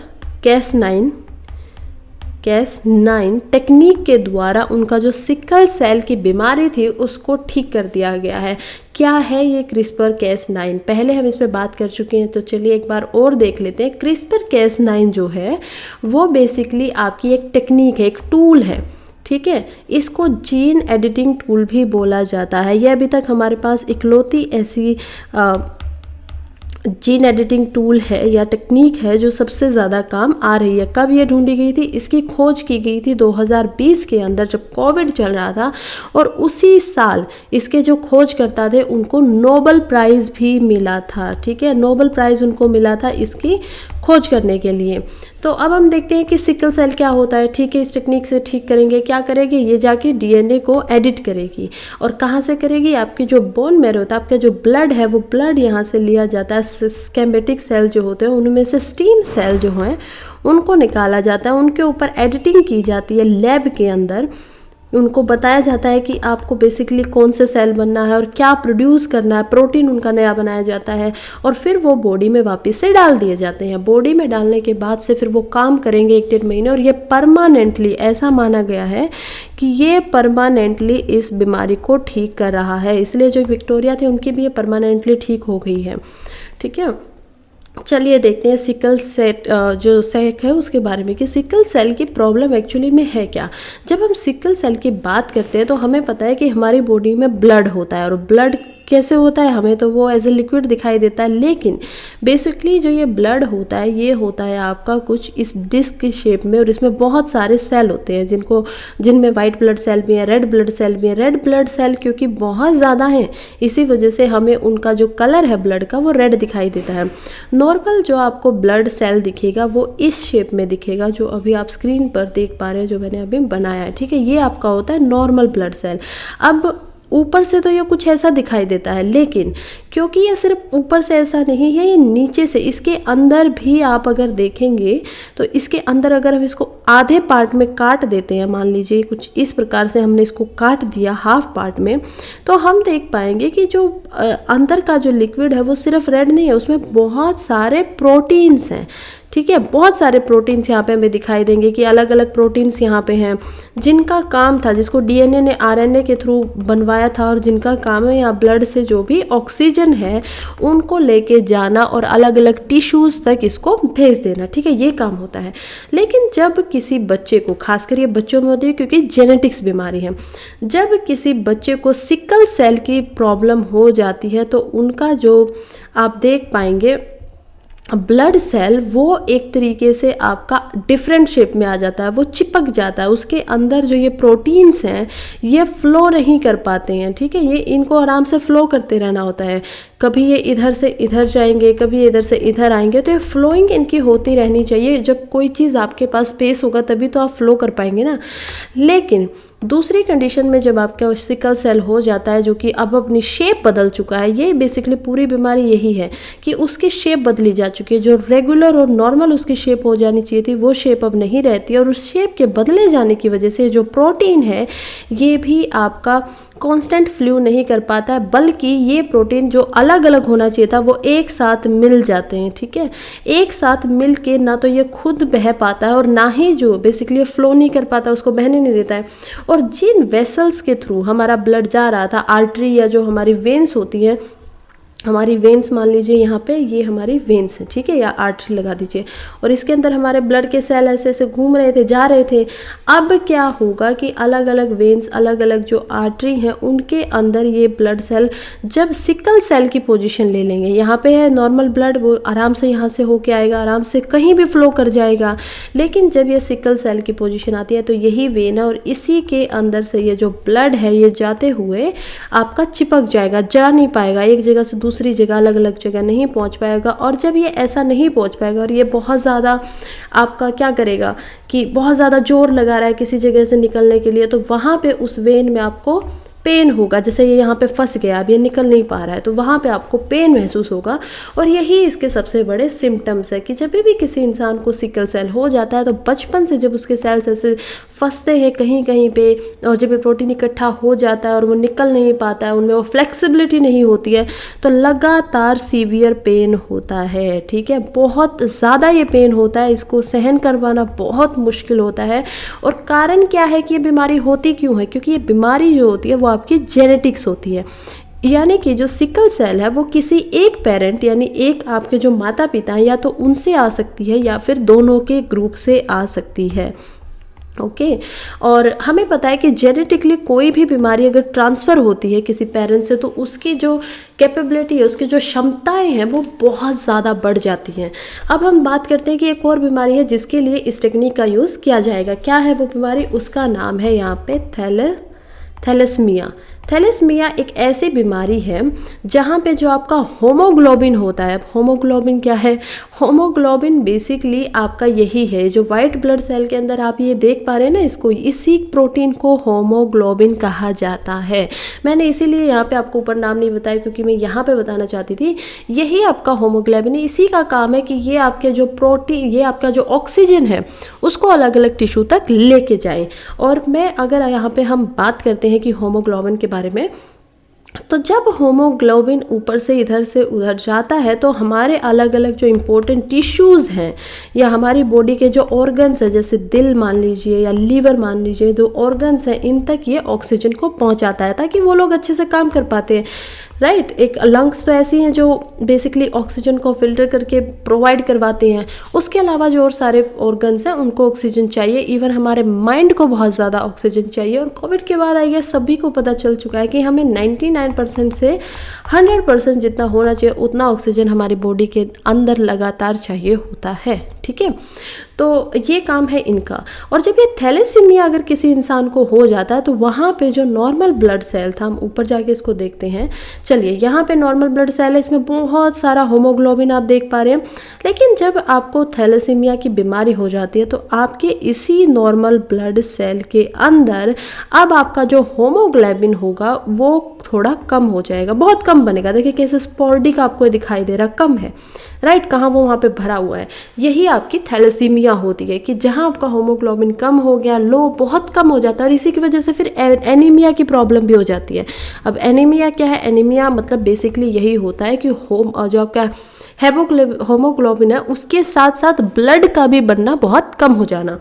S1: Cas9 टेक्निक के द्वारा उनका जो सिकल सेल की बीमारी थी उसको ठीक कर दिया गया है। क्या है ये क्रिस्पर Cas9? पहले हम इस पर बात कर चुके हैं, तो चलिए एक बार और देख लेते हैं। क्रिस्पर Cas9 जो है वो बेसिकली आपकी एक टेक्निक है, एक टूल है, ठीक है। इसको जीन एडिटिंग टूल भी बोला जाता है। ये अभी तक हमारे पास इकलौती ऐसी जीन एडिटिंग टूल है या टेक्निक है जो सबसे ज़्यादा काम आ रही है। कब ये ढूंढी गई थी? इसकी खोज की गई थी 2020 के अंदर, जब कोविड चल रहा था, और उसी साल इसके जो खोजकर्ता थे उनको नोबेल प्राइज़ भी मिला था, ठीक है। नोबेल प्राइज़ उनको मिला था इसकी खोज करने के लिए। तो अब हम देखते हैं कि सिकल सेल क्या होता है, ठीक है। इस टेक्निक से ठीक करेंगे, क्या करेगी? ये जाके डीएनए को एडिट करेगी, और कहाँ से करेगी? आपकी जो बोन मैरो होता है, आपका जो ब्लड है, वो ब्लड यहाँ से लिया जाता है। स्केमेटिक सेल जो होते हैं उनमें से स्टीम सेल जो हैं उनको निकाला जाता है, उनके ऊपर एडिटिंग की जाती है लैब के अंदर। उनको बताया जाता है कि आपको बेसिकली कौन से सेल बनना है और क्या प्रोड्यूस करना है, प्रोटीन उनका नया बनाया जाता है, और फिर वो बॉडी में वापस से डाल दिए जाते हैं। बॉडी में डालने के बाद से फिर वो काम करेंगे 1-1.5 महीने, और ये परमानेंटली ऐसा माना गया है कि ये परमानेंटली इस बीमारी को ठीक कर रहा है। इसलिए जो विक्टोरिया थे उनकी भी ये परमानेंटली ठीक हो गई है, ठीक है। चलिए देखते हैं सिकल सेल जो सेक है उसके बारे में, कि सिकल सेल की प्रॉब्लम एक्चुअली में है क्या। जब हम सिकल सेल की बात करते हैं तो हमें पता है कि हमारी बॉडी में ब्लड होता है, और ब्लड कैसे होता है? हमें तो वो एज ए लिक्विड दिखाई देता है, लेकिन बेसिकली जो ये ब्लड होता है ये होता है आपका कुछ इस डिस्क की शेप में, और इसमें बहुत सारे सेल होते हैं जिनमें वाइट ब्लड सेल भी है, रेड ब्लड सेल भी है। रेड ब्लड सेल क्योंकि बहुत ज़्यादा हैं, इसी वजह से हमें उनका जो कलर है ब्लड का वो रेड दिखाई देता है। नॉर्मल जो आपको ब्लड सेल दिखेगा वो इस शेप में दिखेगा, जो अभी आप स्क्रीन पर देख पा रहे हैं, जो मैंने अभी बनाया है, ठीक है। ये आपका होता है नॉर्मल ब्लड सेल। अब ऊपर से तो ये कुछ ऐसा दिखाई देता है, लेकिन क्योंकि ये सिर्फ ऊपर से ऐसा नहीं है, ये नीचे से, इसके अंदर भी आप अगर देखेंगे तो इसके अंदर अगर हम इसको आधे पार्ट में काट देते हैं, मान लीजिए कुछ इस प्रकार से हमने इसको काट दिया हाफ पार्ट में, तो हम देख पाएंगे कि जो अंदर का जो लिक्विड है वो सिर्फ रेड नहीं है, उसमें बहुत सारे प्रोटीन्स हैं, ठीक है। बहुत सारे प्रोटीन्स यहाँ पे हमें दिखाई देंगे कि अलग अलग प्रोटीन्स यहाँ पे हैं जिनका काम था, जिसको डीएनए ने आरएनए के थ्रू बनवाया था और जिनका काम है यहाँ ब्लड से जो भी ऑक्सीजन है उनको लेके जाना और अलग अलग टिश्यूज़ तक इसको भेज देना, ठीक है, ये काम होता है। लेकिन जब किसी बच्चे को, खासकर ये बच्चों में होती है क्योंकि जेनेटिक्स बीमारी है, जब किसी बच्चे को सिकल सेल की प्रॉब्लम हो जाती है तो उनका जो आप देख पाएंगे ब्लड सेल वो एक तरीके से आपका डिफरेंट शेप में आ जाता है, वो चिपक जाता है, उसके अंदर जो ये प्रोटीन्स हैं ये फ्लो नहीं कर पाते हैं, ठीक है। ये इनको आराम से फ्लो करते रहना होता है, कभी ये इधर से इधर जाएंगे, कभी ये इधर से इधर आएंगे, तो ये फ्लोइंग इनकी होती रहनी चाहिए। जब कोई चीज़ आपके पास स्पेस होगा तभी तो आप फ्लो कर पाएंगे ना। लेकिन दूसरी कंडीशन में जब आपका सिकल सेल हो जाता है जो कि अब अपनी शेप बदल चुका है, ये बेसिकली पूरी बीमारी यही है कि उसकी शेप बदली जा चुकी है, जो रेगुलर और नॉर्मल उसकी शेप हो जानी चाहिए थी वो शेप अब नहीं रहती है, और उस शेप के बदले जाने की वजह से जो प्रोटीन है ये भी आपका कांस्टेंट फ्लो नहीं कर पाता है, बल्कि ये प्रोटीन जो अलग अलग होना चाहिए था वो एक साथ मिल जाते हैं, ठीक है। एक साथ मिल के ना तो ये खुद बह पाता है और ना ही जो बेसिकली फ्लो नहीं कर पाता, उसको बहने नहीं देता है। और जिन वेसल्स के थ्रू हमारा ब्लड जा रहा था, आर्टरी या जो हमारी वेन्स होती हैं, हमारी वेन्स मान लीजिए यहाँ पे ये हमारी वेन्स है, ठीक है, या आर्टरी लगा दीजिए, और इसके अंदर हमारे ब्लड के सेल ऐसे ऐसे घूम रहे थे, जा रहे थे। अब क्या होगा कि अलग अलग वेन्स, अलग अलग जो आर्टरी हैं उनके अंदर ये ब्लड सेल जब सिकल सेल की पोजीशन ले लेंगे, यहाँ पे है नॉर्मल ब्लड, वो आराम से यहाँ से होके आएगा, आराम से कहीं भी फ्लो कर जाएगा। लेकिन जब ये सिकल सेल की पोजीशन आती है तो यही वेन है और इसी के अंदर से ये जो ब्लड है ये जाते हुए आपका चिपक जाएगा, जा नहीं पाएगा, एक जगह से दूसरी जगह, अलग अलग जगह नहीं पहुंच पाएगा। और जब ये ऐसा नहीं पहुंच पाएगा और ये बहुत ज़्यादा आपका क्या करेगा कि बहुत ज़्यादा जोर लगा रहा है किसी जगह से निकलने के लिए, तो वहाँ पे उस वेन में आपको पेन होगा। जैसे ये यहाँ पे फंस गया, अब ये निकल नहीं पा रहा है, तो वहाँ पे आपको पेन महसूस होगा। और यही इसके सबसे बड़े सिम्टम्स है कि जब भी किसी इंसान को सिकल सेल हो जाता है तो बचपन से जब उसके सेल्स ऐसे फंसते हैं कहीं कहीं पे, और जब ये प्रोटीन इकट्ठा हो जाता है और वो निकल नहीं पाता है, उनमें वो फ्लेक्सिबिलिटी नहीं होती है, तो लगातार सीवियर पेन होता है, ठीक है। बहुत ज़्यादा ये पेन होता है, इसको सहन करवाना बहुत मुश्किल होता है। और कारण क्या है कि ये बीमारी होती क्यों है? क्योंकि ये बीमारी जो होती है वो आपकी जेनेटिक्स होती है, यानी कि जो सिकल सेल है वो किसी एक पेरेंट यानी एक आपके जो माता पिता हैं या तो उनसे आ सकती है या फिर दोनों के ग्रुप से आ सकती है, ओके। और हमें पता है कि जेनेटिकली कोई भी बीमारी अगर ट्रांसफ़र होती है किसी पेरेंट से तो उसकी जो कैपेबिलिटी है, उसकी जो क्षमताएं हैं वो बहुत ज़्यादा बढ़ जाती हैं। अब हम बात करते हैं कि एक और बीमारी है जिसके लिए इस टेक्निक का यूज़ किया जाएगा। क्या है वो बीमारी? उसका नाम है यहाँ पे थैलेसीमिया। थैलेसीमिया एक ऐसी बीमारी है जहाँ पे जो आपका होमोग्लोबिन होता है। अब होमोग्लोबिन क्या है? होमोग्लोबिन बेसिकली आपका यही है जो वाइट ब्लड सेल के अंदर आप ये देख पा रहे हैं ना, इसको, इसी प्रोटीन को होमोग्लोबिन कहा जाता है। मैंने इसीलिए यहाँ पे आपको ऊपर नाम नहीं बताया क्योंकि मैं यहाँ पे बताना चाहती थी यही आपका होमोग्लोबिन है। इसी का काम है कि ये आपके जो प्रोटीन, ये आपका जो ऑक्सीजन है उसको अलग अलग टिश्यू तक लेके जाए। और मैं अगर यहाँ पे हम बात करते हैं कि होमोग्लोबिन के बारे में, तो जब होमोग्लोबिन ऊपर से इधर से उधर जाता है तो हमारे अलग अलग जो इम्पोर्टेंट टिश्यूज़ हैं या हमारी बॉडी के जो ऑर्गन्स हैं, जैसे दिल मान लीजिए या लीवर मान लीजिए, जो ऑर्गन्स हैं इन तक ये ऑक्सीजन को पहुंचाता है ताकि वो लोग अच्छे से काम कर पाते हैं, राइट। एक लंग्स तो ऐसी हैं जो बेसिकली ऑक्सीजन को फिल्टर करके प्रोवाइड करवाते हैं, उसके अलावा जो और सारे ऑर्गन्स हैं उनको ऑक्सीजन चाहिए। इवन हमारे माइंड को बहुत ज़्यादा ऑक्सीजन चाहिए। और कोविड के बाद आई गेस सभी को पता चल चुका है कि हमें 99% से 100% जितना होना चाहिए उतना ऑक्सीजन हमारी बॉडी के अंदर लगातार चाहिए होता है, ठीक है। तो ये काम है इनका। और जब ये थैलेसीमिया अगर किसी इंसान को हो जाता है तो वहाँ पे जो नॉर्मल ब्लड सेल था, हम ऊपर जाके इसको देखते हैं, चलिए यहाँ पे नॉर्मल ब्लड सेल है, इसमें बहुत सारा होमोग्लोबिन आप देख पा रहे हैं। लेकिन जब आपको थैलेसीमिया की बीमारी हो जाती है तो आपके इसी नॉर्मल ब्लड सेल के अंदर अब आपका जो होमोग्लोबिन होगा वो थोड़ा कम हो जाएगा, बहुत कम बनेगा। देखिए कैसे स्पोरेडिक आपको दिखाई दे रहा, कम है, राइट। कहाँ वो वहाँ पे भरा हुआ है। यही आपकी थैलेसीमिया होती है, कि जहाँ आपका होमोग्लोबिन कम हो गया, लो बहुत कम हो जाता है, और इसी की वजह से फिर एनीमिया की प्रॉब्लम भी हो जाती है। अब एनीमिया क्या है? एनीमिया मतलब बेसिकली यही होता है कि जो आपका होमोग्लोबिन है उसके साथ साथ ब्लड का भी बनना बहुत कम हो जाना।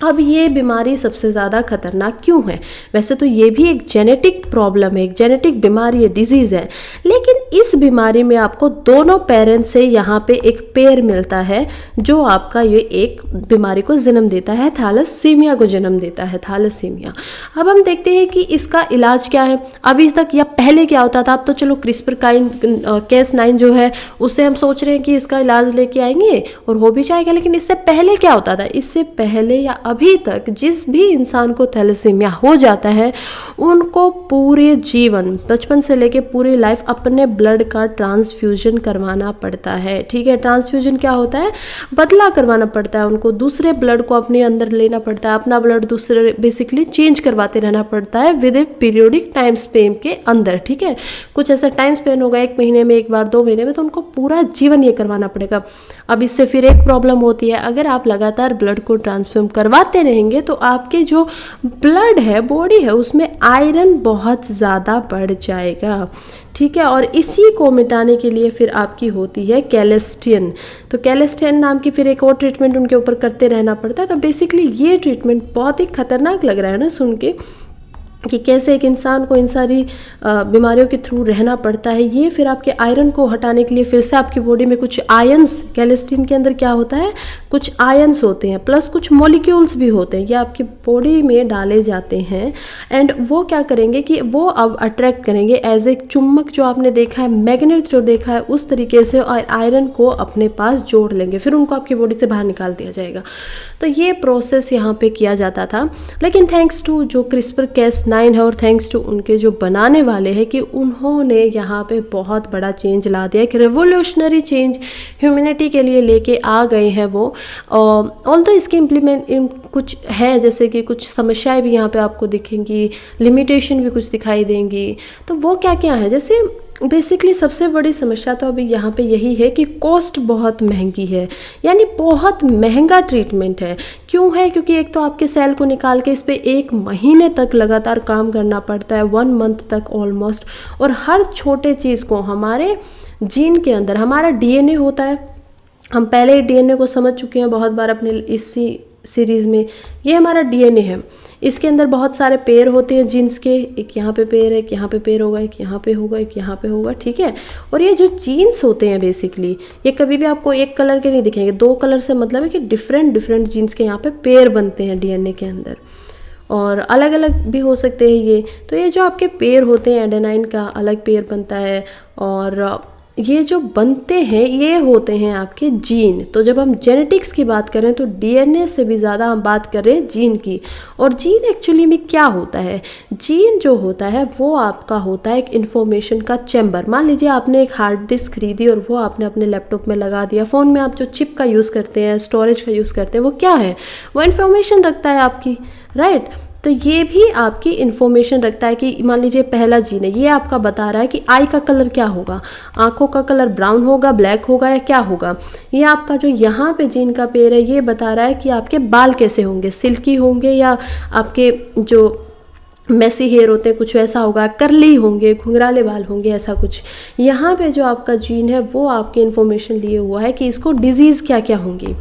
S1: अब ये बीमारी सबसे ज़्यादा खतरनाक क्यों है? वैसे तो ये भी एक जेनेटिक प्रॉब्लम है, एक जेनेटिक बीमारी है, डिजीज़ है, लेकिन इस बीमारी में आपको दोनों पेरेंट्स से यहाँ पे एक पेयर मिलता है जो आपका ये एक बीमारी को जन्म देता है, थैलेसीमिया को जन्म देता है, थैलेसीमिया। अब हम देखते हैं कि इसका इलाज क्या है। अभी तक या पहले क्या होता था? अब तो चलो CRISPR-Cas9 जो है उससे हम सोच रहे हैं कि इसका इलाज लेके आएंगे और हो भी जाएगा, लेकिन इससे पहले क्या होता था? इससे पहले या अभी तक जिस भी इंसान को थैलेसीमिया हो जाता है उनको पूरे जीवन, बचपन से लेके पूरी लाइफ अपने ब्लड का ट्रांसफ्यूजन करवाना पड़ता है। ठीक है, ट्रांसफ्यूजन क्या होता है? बदला करवाना पड़ता है उनको, दूसरे ब्लड को अपने अंदर लेना पड़ता है, अपना ब्लड दूसरे बेसिकली चेंज करवाते रहना पड़ता है with A periodic time Spain के अंदर। ठीक है, कुछ ऐसा टाइम स्पेन होगा, 1 महीने में एक बार, 2 महीने में, तो उनको पूरा जीवन ये करवाना पड़ेगा। अब इससे फिर एक प्रॉब्लम होती है, अगर आप लगातार ब्लड को ट्रांसफ्यूम करवाते रहेंगे तो आपके जो ब्लड है, बॉडी है, उसमें आयरन बहुत ज़्यादा बढ़ जाएगा। ठीक है, और इसी को मिटाने के लिए फिर आपकी होती है कैलेस्टियन। तो कैलेस्टियन नाम की फिर एक और ट्रीटमेंट उनके ऊपर करते रहना पड़ता है। तो बेसिकली ये ट्रीटमेंट बहुत ही खतरनाक लग रहा है ना सुन के, कि कैसे एक इंसान को इन सारी बीमारियों के थ्रू रहना पड़ता है। ये फिर आपके आयरन को हटाने के लिए फिर से आपकी बॉडी में कुछ आयंस, कैलेस्टिन के अंदर क्या होता है, कुछ आयंस होते हैं प्लस कुछ मॉलिक्यूल्स भी होते हैं, ये आपकी बॉडी में डाले जाते हैं। एंड वो क्या करेंगे कि वो अब अट्रैक्ट करेंगे एज ए चुम्बक, जो आपने देखा है, मैग्नेट जो देखा है, उस तरीके से, और आयरन को अपने पास जोड़ लेंगे, फिर उनको आपकी बॉडी से बाहर निकाल दिया जाएगा। तो ये प्रोसेस यहाँ पे किया जाता था। लेकिन थैंक्स टू जो CRISPR-Cas9 है और थैंक्स टू उनके जो बनाने वाले हैं कि उन्होंने यहाँ पे बहुत बड़ा चेंज ला दिया, एक रेवोल्यूशनरी चेंज ह्यूमैनिटी के लिए लेके आ गए हैं वो। ऑल्दो इसके कुछ है, जैसे कि कुछ समस्याएं भी यहाँ पे आपको दिखेंगी, लिमिटेशन भी कुछ दिखाई देंगी। तो वो क्या क्या है? जैसे बेसिकली सबसे बड़ी समस्या तो अभी यहाँ पे यही है कि कॉस्ट बहुत महंगी है, यानी बहुत महंगा ट्रीटमेंट है। क्यों है? क्योंकि एक तो आपके सेल को निकाल के इस पर 1 महीने तक लगातार काम करना पड़ता है, 1 मंथ तक ऑलमोस्ट, और हर छोटे चीज़ को हमारे जीन के अंदर, हमारा DNA होता है, हम पहले ही DNA को समझ चुके हैं बहुत बार अपने इसी सीरीज़ में। ये हमारा DNA है, इसके अंदर बहुत सारे पेयर होते हैं जीन्स के, एक यहाँ पे पेयर है, एक यहाँ पे पेयर होगा, एक यहाँ पे होगा, एक यहाँ पे होगा। ठीक है, और ये जो जीन्स होते हैं बेसिकली ये कभी भी आपको एक कलर के नहीं दिखेंगे, 2 कलर से मतलब है कि डिफरेंट जीन्स के यहाँ पे पेयर बनते हैं DNA के अंदर, और अलग अलग भी हो सकते हैं ये। तो ये जो आपके पेयर होते हैं, एडेनाइन का अलग पेयर बनता है, और ये जो बनते हैं ये होते हैं आपके जीन। तो जब हम जेनेटिक्स की बात करें तो DNA से भी ज़्यादा हम बात कर रहे हैं जीन की। और जीन एक्चुअली में क्या होता है? जीन जो होता है वो आपका होता है एक इन्फॉर्मेशन का चैम्बर। मान लीजिए आपने एक हार्ड डिस्क खरीदी और वो आपने अपने लैपटॉप में लगा दिया। फ़ोन में आप जो चिप का यूज़ करते हैं, स्टोरेज का यूज़ करते हैं, वो क्या है? वो इन्फॉर्मेशन रखता है आपकी, राइट। तो ये भी आपकी इन्फॉर्मेशन रखता है कि मान लीजिए पहला जीन है, ये आपका बता रहा है कि आई का कलर क्या होगा, आंखों का कलर ब्राउन होगा, ब्लैक होगा, या क्या होगा। ये आपका जो यहाँ पे जीन का पेयर है ये बता रहा है कि आपके बाल कैसे होंगे, सिल्की होंगे या आपके जो मैसी हेयर होते हैं कुछ वैसा होगा, करली होंगे, घुंघराले बाल होंगे, ऐसा कुछ। यहाँ पे जो आपका जीन है वो आपकी इन्फॉर्मेशन लिए हुआ है कि इसको डिजीज़ क्या क्या होंगी।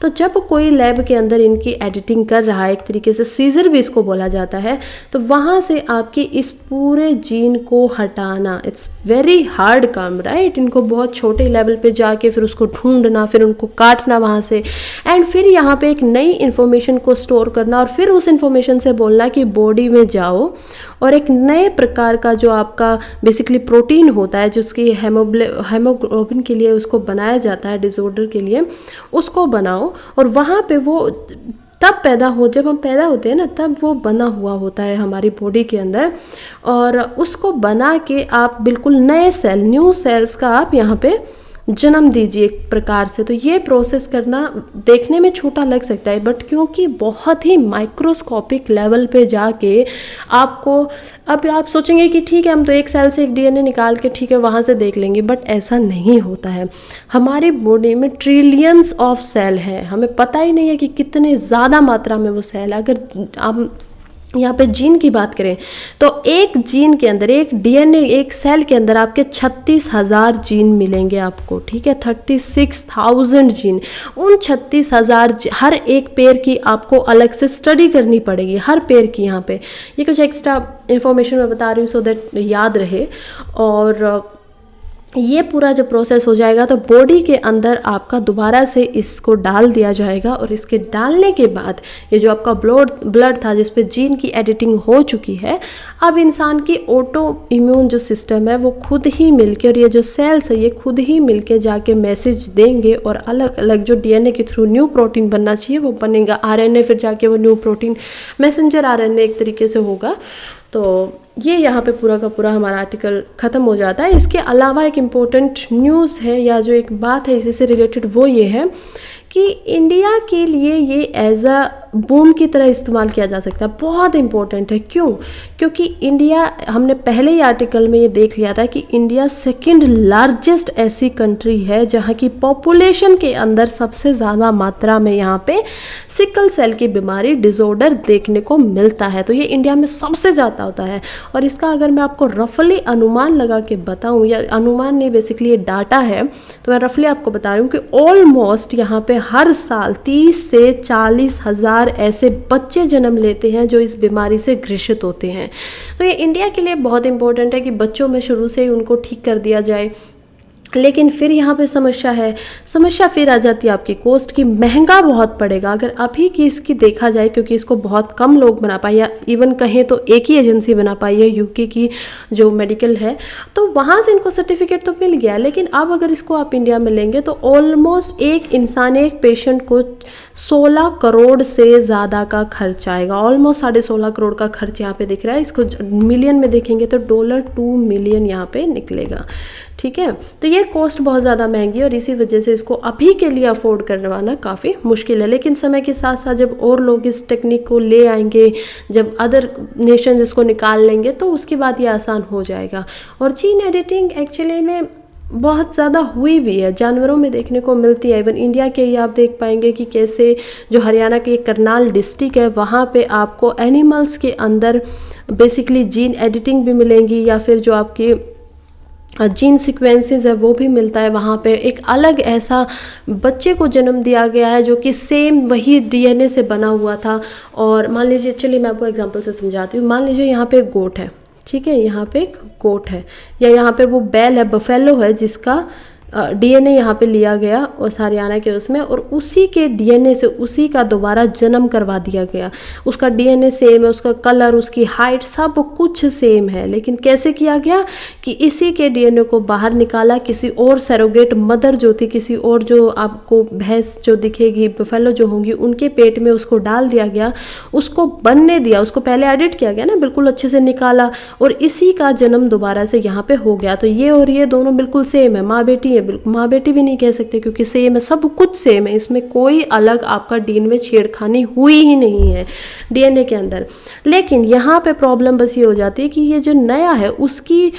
S1: तो जब कोई लैब के अंदर इनकी एडिटिंग कर रहा है, एक तरीके से सीजर भी इसको बोला जाता है, तो वहाँ से आपकी इस पूरे जीन को हटाना इट्स वेरी हार्ड काम, राइट। इनको बहुत छोटे लेवल पे जाके फिर उसको ढूंढना, फिर उनको काटना वहाँ से, एंड फिर यहाँ पे एक नई इन्फॉर्मेशन को स्टोर करना, और फिर उस इन्फॉर्मेशन से बोलना कि बॉडी में जाओ और एक नए प्रकार का जो आपका बेसिकली प्रोटीन होता है, जो उसकी हेमोग्लोबिन के लिए उसको बनाया जाता है, डिसऑर्डर के लिए उसको बनाओ। और वहाँ पे वो तब पैदा हो, जब हम पैदा होते हैं ना, तब वो बना हुआ होता है हमारी बॉडी के अंदर, और उसको बना के आप बिल्कुल नए सेल, न्यू सेल्स का आप यहाँ पे जन्म दीजिए एक प्रकार से। तो ये प्रोसेस करना देखने में छोटा लग सकता है, बट क्योंकि बहुत ही माइक्रोस्कोपिक लेवल पे जाके आपको, अब आप सोचेंगे कि ठीक है हम तो एक सेल से एक डीएनए निकाल के ठीक है वहाँ से देख लेंगे, बट ऐसा नहीं होता है। हमारी बॉडी में ट्रिलियंस ऑफ सेल हैं, हमें पता ही नहीं है कि कितने ज़्यादा मात्रा में वो सेल है। अगर आप यहाँ पे जीन की बात करें तो एक जीन के अंदर, एक डीएनए, एक सेल के अंदर आपके 36,000 जीन मिलेंगे आपको, ठीक है, 36,000 जीन। उन 36,000 हर एक पेयर की आपको अलग से स्टडी करनी पड़ेगी, हर पेयर की। यहाँ पे ये कुछ एक्स्ट्रा इन्फॉर्मेशन मैं बता रही हूँ सो दैट याद रहे। और ये पूरा जब प्रोसेस हो जाएगा तो बॉडी के अंदर आपका दोबारा से इसको डाल दिया जाएगा, और इसके डालने के बाद ये जो आपका ब्लड था जिस पे जीन की एडिटिंग हो चुकी है, अब इंसान की ऑटो इम्यून जो सिस्टम है वो खुद ही मिलके, और ये जो सेल्स है ये खुद ही मिलके जाके मैसेज देंगे, और अलग अलग जो डीएनए के थ्रू न्यू प्रोटीन बनना चाहिए वो बनेगा, आरएनए फिर जाके वो न्यू प्रोटीन मैसेंजर आरएनए एक तरीके से होगा। तो ये यहाँ पे पूरा का पूरा हमारा आर्टिकल ख़त्म हो जाता है। इसके अलावा एक इम्पोर्टेंट न्यूज़ है या जो एक बात है इसी से रिलेटेड, वो ये है कि इंडिया के लिए ये एज अ बूम की तरह इस्तेमाल किया जा सकता है। बहुत इंपॉर्टेंट है। क्यों? क्योंकि इंडिया, हमने पहले ही आर्टिकल में ये देख लिया था कि इंडिया सेकंड लार्जेस्ट ऐसी कंट्री है जहाँ की पॉपुलेशन के अंदर सबसे ज़्यादा मात्रा में यहाँ पे सिकल सेल की बीमारी डिसऑर्डर देखने को मिलता है। तो ये इंडिया में सबसे ज़्यादा होता है। और इसका अगर मैं आपको रफली अनुमान लगा के बताऊँ, या अनुमान नहीं बेसिकली ये डाटा है, तो मैं रफली आपको बता रही हूँ कि ऑलमोस्ट यहाँ पे हर साल 30 से 40 हज़ार ऐसे बच्चे जन्म लेते हैं जो इस बीमारी से ग्रसित होते हैं। तो ये इंडिया के लिए बहुत इंपॉर्टेंट है कि बच्चों में शुरू से ही उनको ठीक कर दिया जाए। लेकिन फिर यहाँ पे समस्या फिर आ जाती है आपकी कॉस्ट की। महंगा बहुत पड़ेगा अगर अभी की इसकी देखा जाए, क्योंकि इसको बहुत कम लोग बना पाए, या इवन कहें तो एक ही एजेंसी बना पाई है यूके की जो मेडिकल है, तो वहाँ से इनको सर्टिफिकेट तो मिल गया। लेकिन अब अगर इसको आप इंडिया में लेंगे तो ऑलमोस्ट एक इंसान, एक पेशेंट को 16 करोड़ से ज़्यादा का खर्च आएगा। ऑलमोस्ट 16.5 करोड़ का खर्च यहाँ पे दिख रहा है। इसको मिलियन में देखेंगे तो $2 मिलियन यहाँ पे निकलेगा। ठीक है, तो ये कॉस्ट बहुत ज़्यादा महंगी है और इसी वजह से इसको अभी के लिए अफोर्ड करवाना काफ़ी मुश्किल है। लेकिन समय के साथ साथ जब और लोग इस टेक्निक को ले आएंगे, जब अदर नेशन इसको निकाल लेंगे, तो उसके बाद ये आसान हो जाएगा। और जीन एडिटिंग एक्चुअली में बहुत ज़्यादा हुई भी है, जानवरों में देखने को मिलती है। इवन इंडिया के ही आप देख पाएंगे कि कैसे जो हरियाणा के करनाल डिस्ट्रिक्ट है वहाँ पे आपको एनिमल्स के अंदर बेसिकली जीन एडिटिंग भी मिलेंगी, या फिर जो आपकी जीन सीक्वेंसेस है वो भी मिलता है। वहाँ पे एक अलग ऐसा बच्चे को जन्म दिया गया है जो कि सेम वही डीएनए से बना हुआ था। और मान लीजिए, चलिए मैं आपको एग्जांपल से समझाती हूँ। मान लीजिए यहाँ पे एक गोट है, ठीक है, यहाँ पे एक गोट है, या यहाँ पे वो बैल है, बफेलो है, जिसका डीएनए यहाँ पे लिया गया और हरियाणा के उसमें, और उसी के डीएनए से उसी का दोबारा जन्म करवा दिया गया। उसका डीएनए सेम है, उसका कलर, उसकी हाइट, सब कुछ सेम है। लेकिन कैसे किया गया कि इसी के डीएनए को बाहर निकाला, किसी और सरोगेट मदर जो थी, किसी और जो आपको भैंस जो दिखेगी, बफेलो जो होंगी, उनके पेट में उसको डाल दिया गया, उसको बनने दिया, उसको पहले एडिट किया गया ना, बिल्कुल अच्छे से निकाला, और इसी का जन्म दोबारा से यहाँ पे हो गया। तो ये और ये दोनों बिल्कुल सेम है, माँ बेटी है। बिल्कुल माँ बेटी भी नहीं कह सकते क्योंकि सेम है, सब कुछ सेम है। इसमें कोई अलग आपका डीएनए में छेड़खानी हुई ही नहीं है डीएनए के अंदर। लेकिन यहाँ पे प्रॉब्लम बस ये हो जाती है कि ये जो नया है उसकी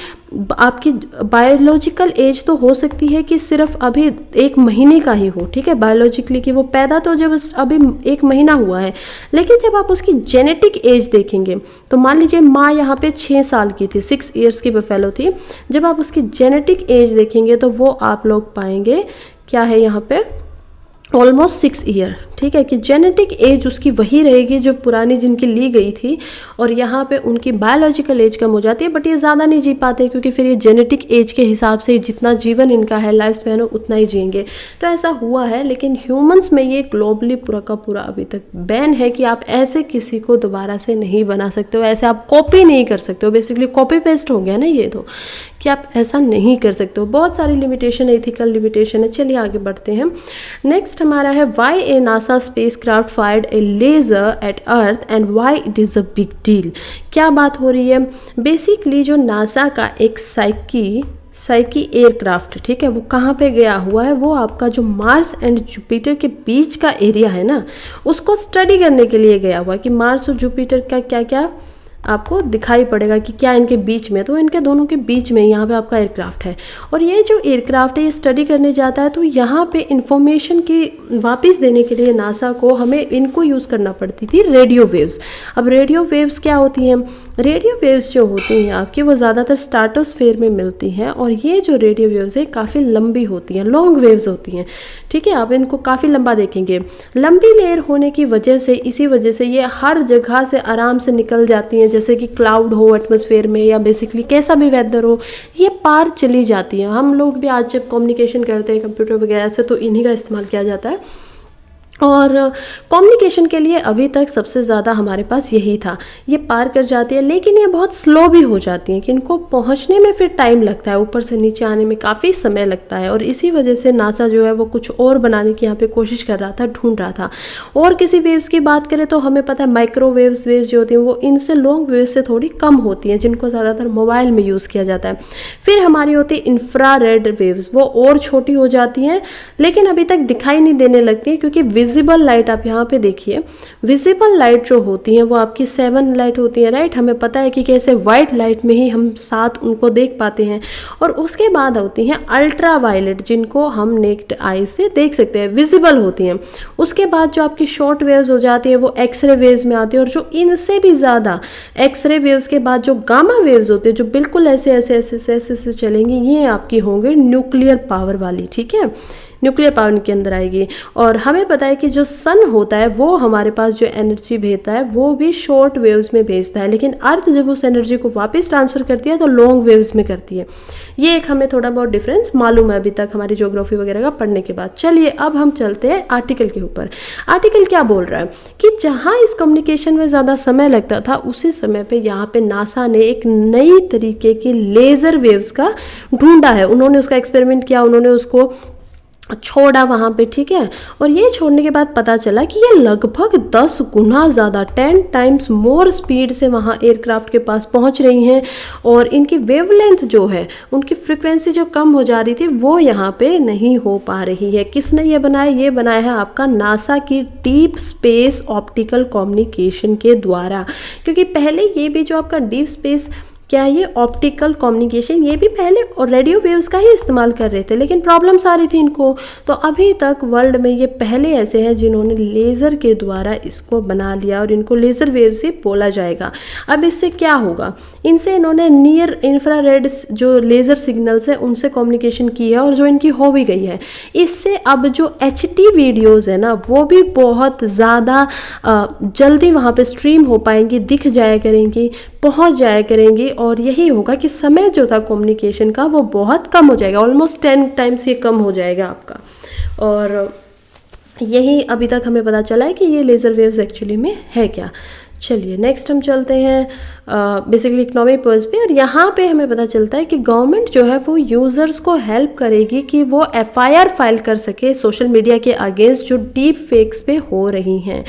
S1: आपकी बायोलॉजिकल एज तो हो सकती है कि सिर्फ अभी 1 महीने का ही हो, ठीक है, बायोलॉजिकली कि वो पैदा तो जब अभी 1 महीना हुआ है। लेकिन जब आप उसकी जेनेटिक एज देखेंगे तो मान लीजिए माँ यहाँ पे 6 साल की थी, 6 ईयर्स की बफेलो थी। जब आप उसकी जेनेटिक एज देखेंगे तो वो आप लोग पाएंगे क्या है यहाँ पे, ऑलमोस्ट 6 ईयर, ठीक है, कि जेनेटिक एज उसकी वही रहेगी जो पुरानी जिनकी ली गई थी, और यहाँ पे उनकी बायोलॉजिकल एज कम हो जाती है। बट ये ज़्यादा नहीं जी पाते क्योंकि फिर ये जेनेटिक एज के हिसाब से जितना जीवन इनका है, लाइफ स्पैन, उतना ही जिएंगे। तो ऐसा हुआ है। लेकिन ह्यूमंस में ये ग्लोबली पूरा का पूरा अभी तक बैन है कि आप ऐसे किसी को दोबारा से नहीं बना सकते हो, ऐसे आप कॉपी नहीं कर सकते हो। बेसिकली कॉपी पेस्ट हो गया ना ये, तो कि आप ऐसा नहीं कर सकते हो। बहुत सारी लिमिटेशन है, एथिकल लिमिटेशन है। चलिए आगे बढ़ते हैं। नेक्स्ट हमारा है why a NASA spacecraft fired a laser at Earth and why it is a big deal. क्या बात हो रही है? बेसिकली जो नासा का एक साइकी साइकी एयरक्राफ्ट, ठीक है, वो कहाँ पे गया हुआ है, वो आपका जो मार्स एंड जुपिटर के बीच का एरिया है ना, उसको स्टडी करने के लिए गया हुआ है कि मार्स और जुपिटर का क्या क्या आपको दिखाई पड़ेगा कि क्या इनके बीच में, तो इनके दोनों के बीच में यहाँ पे आपका एयरक्राफ्ट है। और ये जो एयरक्राफ्ट है ये स्टडी करने जाता है, तो यहाँ पे इंफॉर्मेशन की वापस देने के लिए नासा को हमें इनको यूज़ करना पड़ती थी, रेडियो वेव्स। अब रेडियो वेव्स क्या होती हैं, रेडियो वेव्स जो होती हैं आपकी वो ज़्यादातर स्ट्रेटोस्फेयर में मिलती हैं, और ये जो रेडियो वेव्स है काफ़ी लंबी होती हैं, लॉन्ग वेव्स होती हैं, ठीक है, आप इनको काफ़ी लंबा देखेंगे। लंबी लेयर होने की वजह से, इसी वजह से ये हर जगह से आराम से निकल जाती हैं, जैसे कि क्लाउड हो एटमॉस्फेयर में या बेसिकली कैसा भी वेदर हो, ये पार चली जाती हैं। हम लोग भी आज जब कम्युनिकेशन करते हैं कंप्यूटर वगैरह से तो इन्हीं का इस्तेमाल किया जाता है। और कम्युनिकेशन के लिए अभी तक सबसे ज़्यादा हमारे पास यही था, ये पार कर जाती है, लेकिन ये बहुत स्लो भी हो जाती हैं कि इनको पहुंचने में फिर टाइम लगता है, ऊपर से नीचे आने में काफ़ी समय लगता है। और इसी वजह से नासा जो है वो कुछ और बनाने की यहाँ पे कोशिश कर रहा था, ढूंढ रहा था। और किसी वेव्स की बात करें तो हमें पता है माइक्रोवेव्स वेव्स जो होती हैं वो इनसे लॉन्ग वेव्स से थोड़ी कम होती हैं, जिनको ज़्यादातर मोबाइल में यूज़ किया जाता है। फिर हमारी होती है इंफ्रारेड वेव्स, वो और छोटी हो जाती हैं लेकिन अभी तक दिखाई नहीं देने लगती है, क्योंकि विजिबल लाइट, आप यहाँ पे देखिए, विजिबल लाइट जो होती हैं वो आपकी 7 लाइट होती है, राइट, हमें पता है कि कैसे वाइट लाइट में ही हम 7 उनको देख पाते हैं। और उसके बाद होती हैं अल्ट्रा वायलेट, जिनको हम नेक्ड आई से देख सकते हैं, विजिबल होती हैं। उसके बाद जो आपकी शॉर्ट वेव्स हो जाती है वो एक्सरे वेव्स में आती है, और जो इनसे भी ज़्यादा एक्सरे वेव्स के बाद जो गामा वेव्स होती है जो बिल्कुल ऐसे ऐसे ऐसे ऐसे ऐसे ऐसे चलेंगी, ये आपकी होंगे न्यूक्लियर पावर वाली, ठीक है, न्यूक्लियर पावर के अंदर आएगी। और हमें पता है कि जो सन होता है वो हमारे पास जो एनर्जी भेजता है वो भी शॉर्ट वेव्स में भेजता है, लेकिन अर्थ जब उस एनर्जी को वापस ट्रांसफ़र करती है तो लॉन्ग वेव्स में करती है। ये एक हमें थोड़ा बहुत डिफरेंस मालूम है अभी तक हमारी ज्योग्राफी वगैरह का पढ़ने के बाद। चलिए अब हम चलते हैं आर्टिकल के ऊपर। आर्टिकल क्या बोल रहा है कि जहाँ इस कम्युनिकेशन में ज़्यादा समय लगता था उसी समय पे यहाँ पे नासा ने एक नई तरीके की लेज़र वेव्स का ढूंढा है। उन्होंने उसका एक्सपेरिमेंट किया, उन्होंने उसको छोड़ा वहाँ पे, ठीक है, और ये छोड़ने के बाद पता चला कि ये लगभग 10 गुना ज़्यादा 10 टाइम्स मोर स्पीड से वहाँ एयरक्राफ्ट के पास पहुँच रही हैं, और इनकी वेवलेंथ जो है, उनकी फ्रिक्वेंसी जो कम हो जा रही थी वो यहाँ पे नहीं हो पा रही है। किसने ये बनाया? ये बनाया है आपका नासा की डीप स्पेस ऑप्टिकल कम्युनिकेशन के द्वारा, क्योंकि पहले ये भी जो आपका डीप स्पेस क्या ये ऑप्टिकल कम्युनिकेशन, ये भी पहले रेडियो वेव्स का ही इस्तेमाल कर रहे थे, लेकिन प्रॉब्लम्स आ रही थी इनको। तो अभी तक वर्ल्ड में ये पहले ऐसे हैं जिन्होंने लेज़र के द्वारा इसको बना लिया, और इनको लेज़र वेव से बोला जाएगा। अब इससे क्या होगा, इनसे इन्होंने नियर इंफ्रारेड जो लेज़र सिग्नल्स है उनसे कम्युनिकेशन की है, और जो इनकी हो भी गई है। इससे अब जो HD वीडियोज़ है ना वो भी बहुत ज़्यादा जल्दी वहाँ पर स्ट्रीम हो पाएंगी, दिख जाया करेंगी, पहुँच जाया करेंगी, और यही होगा कि समय जो था कम्युनिकेशन का वो बहुत कम हो जाएगा, ऑलमोस्ट 10 टाइम्स ये कम हो जाएगा आपका। और यही अभी तक हमें पता चला है कि ये लेज़र वेव्स एक्चुअली में है क्या। चलिए नेक्स्ट हम चलते हैं बेसिकली इकोनॉमिक पर्पस पे, और यहाँ पे हमें पता चलता है कि गवर्नमेंट जो है वो यूज़र्स को हेल्प करेगी कि वो FIR फाइल कर सके सोशल मीडिया के अगेंस्ट जो डीप फेक्स पे हो रही हैं।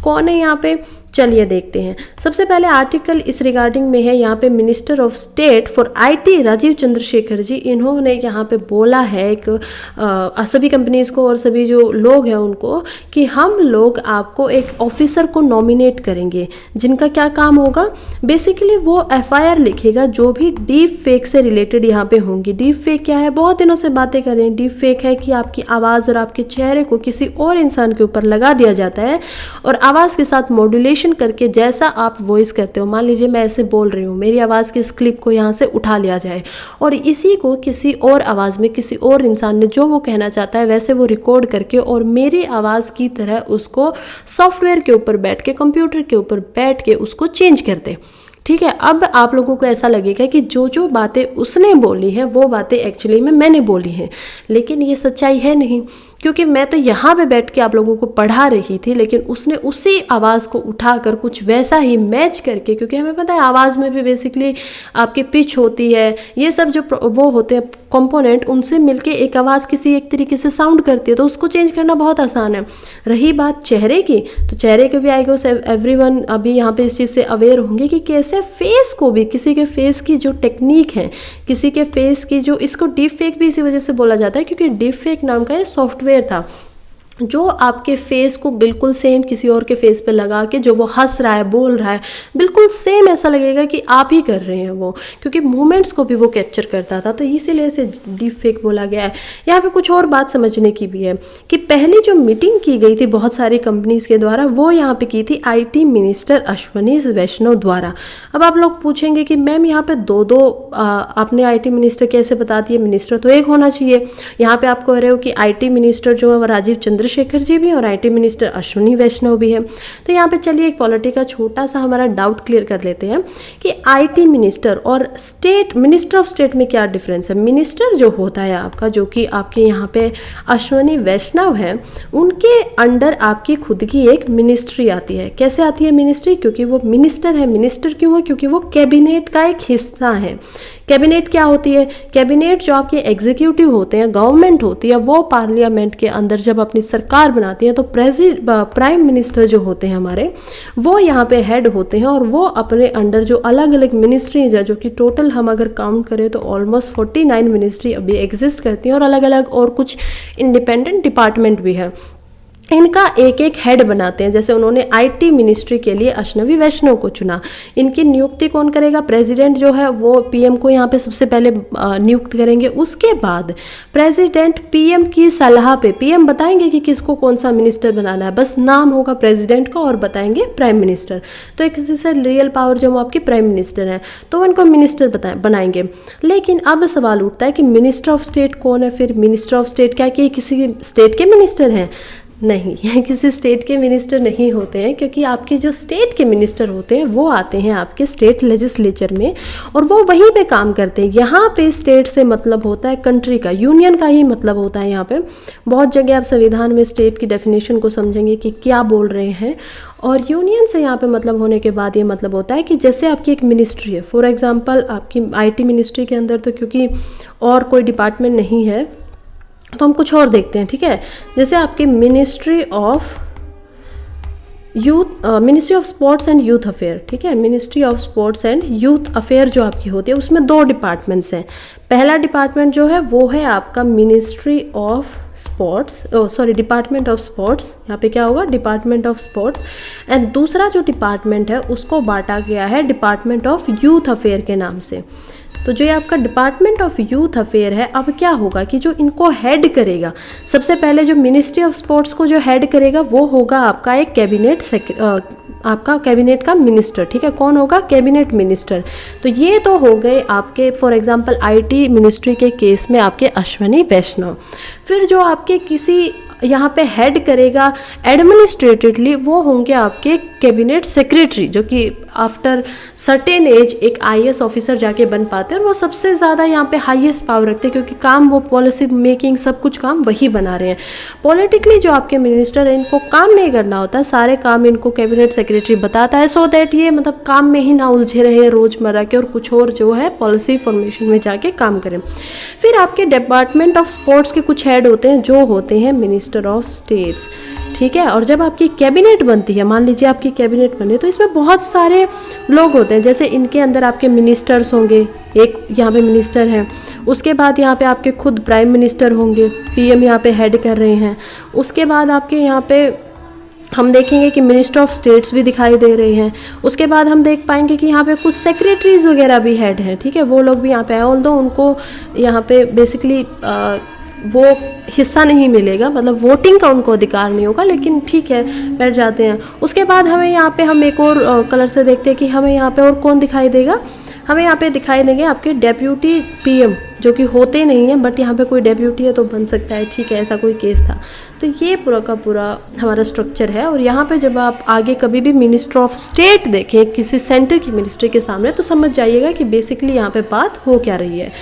S1: कौन है यहाँ पे, चलिए देखते हैं। सबसे पहले आर्टिकल इस रिगार्डिंग में है, यहाँ पे minister of state for IT Rajeev Chandrasekhar ji, इन्होंने यहाँ पे बोला है एक सभी कंपनीज़ को और सभी जो लोग हैं उनको कि हम लोग आपको एक ऑफिसर को नॉमिनेट करेंगे जिनका क्या काम होगा, बेसिकली वो FIR लिखेगा जो भी डीप फेक से रिलेटेड यहाँ पे होंगी। डीप फेक क्या है, बहुत दिनों से बातें कर रहे हैं। डीप फेक है कि आपकी आवाज़ और आपके चेहरे को किसी और इंसान के ऊपर लगा दिया जाता है और आवाज़ के साथ मॉड्यूलेशन करके जैसा आप वॉइस करते हो, मान लीजिए मैं ऐसे बोल रही हूँ, मेरी आवाज़ की इस क्लिप को यहाँ से उठा लिया जाए और इसी को किसी और आवाज़ में किसी और इंसान ने जो वो कहना चाहता है वैसे वो रिकॉर्ड करके और मेरी आवाज़ की तरह उसको सॉफ्टवेयर के ऊपर बैठ के, कंप्यूटर के ऊपर बैठ के उसको चेंज कर दे। ठीक है, अब आप लोगों को ऐसा लगेगा कि जो जो बातें उसने बोली हैं वो बातें एक्चुअली में मैंने बोली हैं, लेकिन ये सच्चाई है नहीं। क्योंकि मैं तो यहाँ पे बैठ के आप लोगों को पढ़ा रही थी, लेकिन उसने उसी आवाज़ को उठाकर कुछ वैसा ही मैच करके, क्योंकि हमें पता है आवाज़ में भी बेसिकली आपकी पिच होती है, ये सब जो वो होते हैं कंपोनेंट, उनसे मिलके एक आवाज़ किसी एक तरीके से साउंड करती है, तो उसको चेंज करना बहुत आसान है। रही बात चेहरे की, तो चेहरे के भी आई गेस एवरीवन अभी यहाँ पे इस चीज़ से अवेयर होंगे कि कैसे फेस को भी, किसी के फेस की जो टेक्निक है, किसी के फेस की जो, इसको डीप फेक भी इसी वजह से बोला जाता है क्योंकि डीप फेक नाम का ये सॉफ्टवेयर था जो आपके फेस को बिल्कुल सेम किसी और के फेस पे लगा के, जो वो हंस रहा है, बोल रहा है, बिल्कुल सेम ऐसा लगेगा कि आप ही कर रहे हैं वो, क्योंकि मूवमेंट्स को भी वो कैप्चर करता था, तो इसीलिए इसे डीप फेक बोला गया है। यहाँ पे कुछ और बात समझने की भी है कि पहली जो मीटिंग की गई थी बहुत सारी कंपनीज के द्वारा, वो यहाँ पे की थी IT मिनिस्टर अश्वनी वैष्णव द्वारा। अब आप लोग पूछेंगे कि मैम यहाँ पे दो आपने IT मिनिस्टर कैसे बता दिए, मिनिस्टर तो एक होना चाहिए। यहाँ पे आप कह रहे हो कि IT मिनिस्टर जो है वो राजीव चंद्रशेखर जी भी और IT मिनिस्टर अश्वनी वैष्णव भी है। तो यहाँ पे चलिए एक पॉलिटी का छोटा सा हमारा डाउट क्लियर कर लेते हैं कि IT मिनिस्टर और स्टेट मिनिस्टर ऑफ स्टेट में क्या डिफरेंस है। मिनिस्टर जो होता है आपका, जो कि आपके यहाँ पे अश्वनी वैष्णव है, उनके अंडर आपकी खुद की एक मिनिस्ट्री आती है। कैसे आती है मिनिस्ट्री? क्योंकि वो मिनिस्टर है। मिनिस्टर क्यों है? क्योंकि वो कैबिनेट का एक हिस्सा है। कैबिनेट क्या होती है? कैबिनेट जो आपके एग्जीक्यूटिव होते हैं, गवर्नमेंट होती है, वो पार्लियामेंट के अंदर जब अपनी सरकार बनाती है तो प्राइम मिनिस्टर जो होते हैं हमारे, वो यहाँ पे हेड होते हैं और वो अपने अंडर जो अलग अलग मिनिस्ट्रीज है, जो कि टोटल हम अगर काउंट करें तो ऑलमोस्ट 49 मिनिस्ट्री अभी एग्जिस्ट करती हैं और अलग अलग और कुछ इंडिपेंडेंट डिपार्टमेंट भी है, इनका एक एक हेड बनाते हैं। जैसे उन्होंने IT मिनिस्ट्री के लिए अश्वनी वैष्णव को चुना। इनकी नियुक्ति कौन करेगा? प्रेसिडेंट जो है वो PM को यहाँ पे सबसे पहले नियुक्त करेंगे। उसके बाद प्रेसिडेंट PM की सलाह पे, PM बताएंगे कि किसको कौन सा मिनिस्टर बनाना है, बस नाम होगा प्रेसिडेंट का और बताएंगे प्राइम मिनिस्टर। तो एक से रियल पावर जो आपकी प्राइम मिनिस्टर है, तो उनको मिनिस्टर बनाएंगे। लेकिन अब सवाल उठता है कि मिनिस्टर ऑफ स्टेट कौन है? फिर मिनिस्टर ऑफ स्टेट क्या कि किसी स्टेट के मिनिस्टर हैं? नहीं, किसी स्टेट के मिनिस्टर नहीं होते हैं, क्योंकि आपके जो स्टेट के मिनिस्टर होते हैं वो आते हैं आपके स्टेट लेजिस्लेचर में और वो वहीं पे काम करते हैं। यहाँ पे स्टेट से मतलब होता है कंट्री का, यूनियन का ही मतलब होता है। यहाँ पे बहुत जगह आप संविधान में स्टेट की डेफिनेशन को समझेंगे कि क्या बोल रहे हैं, और यूनियन से यहाँ पे मतलब होने के बाद ये मतलब होता है कि जैसे आपकी एक मिनिस्ट्री है, फॉर एग्जाम्पल आपकी IT मिनिस्ट्री के अंदर तो क्योंकि और कोई डिपार्टमेंट नहीं है तो हम कुछ और देखते हैं, ठीक है। जैसे आपके ministry of sports and youth affair, ठीक है, ministry of sports and youth affair जो आपकी होती है उसमें 2 डिपार्टमेंट्स हैं। पहला डिपार्टमेंट जो है वो है आपका ministry of sports, department of sports, यहाँ पे क्या होगा? Department of sports. एंड दूसरा जो डिपार्टमेंट है उसको बांटा गया है डिपार्टमेंट ऑफ यूथ अफेयर के नाम से। तो जो ये आपका डिपार्टमेंट ऑफ यूथ अफेयर है, अब क्या होगा कि जो इनको हेड करेगा, सबसे पहले जो मिनिस्ट्री ऑफ स्पोर्ट्स को जो हेड करेगा वो होगा आपका एक आपका कैबिनेट का मिनिस्टर, ठीक है। कौन होगा? Cabinet minister. तो ये तो हो गए आपके फॉर एग्जांपल IT मिनिस्ट्री के केस में आपके अश्वनी वैष्णव। फिर जो आपके किसी यहाँ पे हेड करेगा एडमिनिस्ट्रेटिवली, वो होंगे आपके कैबिनेट सेक्रेटरी, जो कि आफ्टर सर्टेन एज एक IAS ऑफिसर जाके बन पाते हैं और वो सबसे ज़्यादा यहाँ पे हाईएस्ट पावर रखते हैं, क्योंकि काम वो पॉलिसी मेकिंग सब कुछ काम वही बना रहे हैं। पॉलिटिकली जो आपके मिनिस्टर है इनको काम नहीं करना होता, सारे काम इनको कैबिनेट सेक्रेटरी बताता है, सो दैट ये मतलब काम में ही ना उलझे रहे रोज़मर्रा के और कुछ और जो है पॉलिसी फॉर्मेशन में जाके काम करें। फिर आपके डिपार्टमेंट ऑफ स्पोर्ट्स के कुछ हेड होते हैं जो होते हैं मिनिस्टर ऑफ स्टेट्स, ठीक है। और जब आपकी कैबिनेट बनती है, मान लीजिए आपकी कैबिनेट बने, तो इसमें बहुत सारे लोग होते हैं। जैसे इनके अंदर आपके मिनिस्टर्स होंगे, एक यहाँ पे मिनिस्टर है, उसके बाद यहाँ पे आपके खुद प्राइम मिनिस्टर होंगे, PM यहाँ पे हेड कर रहे हैं। उसके बाद आपके यहाँ पे हम देखेंगे कि मिनिस्टर ऑफ स्टेट्स भी दिखाई दे रहे हैं। उसके बाद हम देख पाएंगे कि यहाँ पे कुछ सेक्रेटरीज वगैरह भी हेड हैं, ठीक है, वो लोग भी यहाँ पे हैं। ऑल्दो उनको यहाँ पे बेसिकली वो हिस्सा नहीं मिलेगा, मतलब वोटिंग का उनको अधिकार नहीं होगा, लेकिन ठीक है बैठ जाते हैं। उसके बाद हमें यहाँ पे हम एक और कलर से देखते हैं कि हमें यहाँ पे और कौन दिखाई देगा। हमें यहाँ पे दिखाई देंगे आपके डेप्यूटी PM, जो कि होते नहीं हैं, बट यहाँ पे कोई डेप्यूटी है तो बन सकता है, ठीक है, ऐसा कोई केस था। तो ये पूरा का पूरा हमारा स्ट्रक्चर है। और यहाँ पे जब आप आगे कभी भी मिनिस्टर ऑफ स्टेट देखें किसी सेंटर की मिनिस्ट्री के सामने, तो समझ जाइएगा कि बेसिकली यहाँ पे बात हो क्या रही है।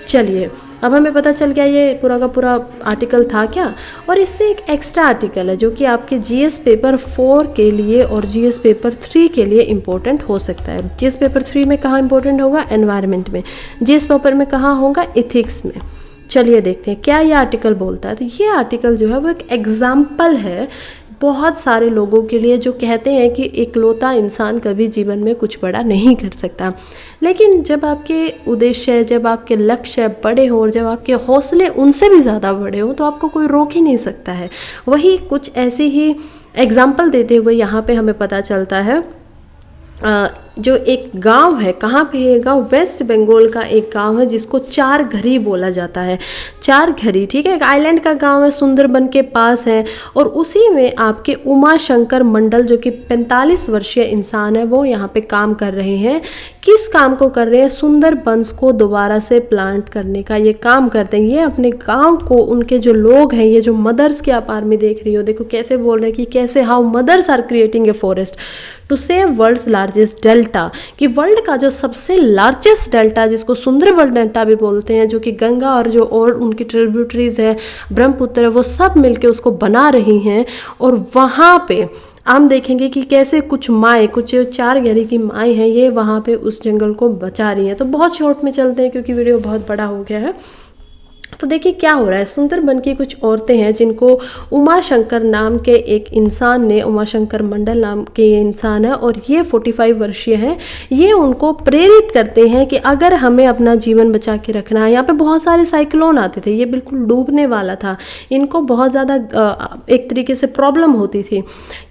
S1: चलिए अब हमें पता चल गया ये पूरा का पूरा आर्टिकल था क्या। और इससे एक एक्स्ट्रा आर्टिकल है जो कि आपके जीएस पेपर 4 के लिए और जीएस पेपर 3 के लिए इम्पोर्टेंट हो सकता है। जीएस पेपर 3 में कहाँ इम्पोर्टेंट होगा, एनवायरनमेंट में। जीएस पेपर में कहाँ होगा, एथिक्स में। चलिए देखते हैं क्या ये आर्टिकल बोलता है। तो ये आर्टिकल जो है वो एक एग्जाम्पल है बहुत सारे लोगों के लिए जो कहते हैं कि इकलौता इंसान कभी जीवन में कुछ बड़ा नहीं कर सकता। लेकिन जब आपके उद्देश्य, जब आपके लक्ष्य बड़े हों और जब आपके हौसले उनसे भी ज़्यादा बड़े हों तो आपको कोई रोक ही नहीं सकता है। वही कुछ ऐसे ही एग्जाम्पल देते हुए यहाँ पे हमें पता चलता है जो एक गांव है, कहाँ पे है गांव, वेस्ट बंगाल का एक गांव है जिसको चार घरी बोला जाता है। चार घरी, ठीक है, एक आइलैंड का गांव है, सुंदरबन के पास है। और उसी में आपके उमा शंकर मंडल जो कि 45 वर्षीय इंसान है वो यहाँ पे काम कर रहे हैं। किस काम को कर रहे हैं, सुंदरबन को दोबारा से प्लांट करने का ये काम करते हैं। ये अपने गाँव को, उनके जो लोग हैं, ये जो मदर्स के आप में देख रही हो, देखो कैसे बोल रहे हैं कि कैसे how mothers are creating a forest to save world's largest delta, कि वर्ल्ड का जो सबसे लार्जेस्ट डेल्टा जिसको सुंदरबन डेल्टा भी बोलते हैं, जो कि गंगा और जो और उनकी ट्रिब्यूटरीज है, ब्रह्मपुत्र है, वो सब मिलके उसको बना रही हैं। और वहाँ पे हम देखेंगे कि कैसे कुछ माएँ, कुछ चार घरी की माएँ हैं, ये वहाँ पे उस जंगल को बचा रही हैं। तो बहुत शॉर्ट में चलते हैं क्योंकि वीडियो बहुत बड़ा हो गया है। तो देखिए क्या हो रहा है, सुंदरबन की कुछ औरतें हैं जिनको उमा शंकर नाम के एक इंसान ने, उमा शंकर मंडल नाम के ये इंसान है और ये 45 वर्षीय हैं। ये उनको प्रेरित करते हैं कि अगर हमें अपना जीवन बचा के रखना है। यहाँ पे बहुत सारे साइक्लोन आते थे, ये बिल्कुल डूबने वाला था। इनको बहुत ज़्यादा एक तरीके से प्रॉब्लम होती थी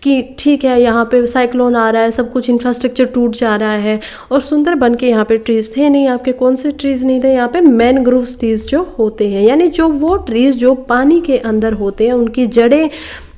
S1: कि ठीक है यहाँ पे साइक्लोन आ रहा है, सब कुछ इंफ्रास्ट्रक्चर टूट जा रहा है। और सुंदरबन के यहाँ पे ट्रीज़ थे नहीं, आपके कौन से ट्रीज़ नहीं थे, यहाँ पे मैनग्रोव्स ट्रीज़ जो होते हैं, यानी जो वो ट्रीज जो पानी के अंदर होते हैं, उनकी जड़ें,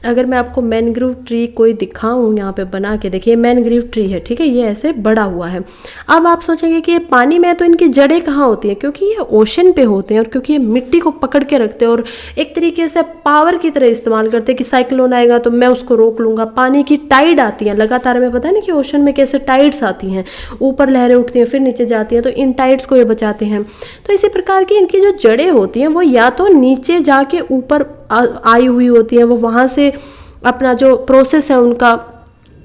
S1: अगर मैं आपको मैनग्रोव ट्री कोई दिखाऊं यहाँ पे बना के, देखिए मैनग्रोव ट्री है, ठीक है, ये ऐसे बड़ा हुआ है। अब आप सोचेंगे कि ये पानी में है तो इनकी जड़ें कहाँ होती हैं, क्योंकि ये ओशन पे होते हैं और क्योंकि ये मिट्टी को पकड़ के रखते हैं और एक तरीके से पावर की तरह इस्तेमाल करते हैं कि साइक्लोन आएगा तो मैं उसको रोक लूँगा। पानी की टाइड आती है लगातार, हमें पता है ना कि ओशन में कैसे टाइड्स आती हैं, ऊपर लहरें उठती हैं फिर नीचे जाती हैं, तो इन टाइड्स को ये बचाते हैं। तो इसी प्रकार की इनकी जो जड़ें होती हैं वो या तो नीचे जाके ऊपर आई हुई होती हैं, वो वहाँ से अपना जो प्रोसेस है उनका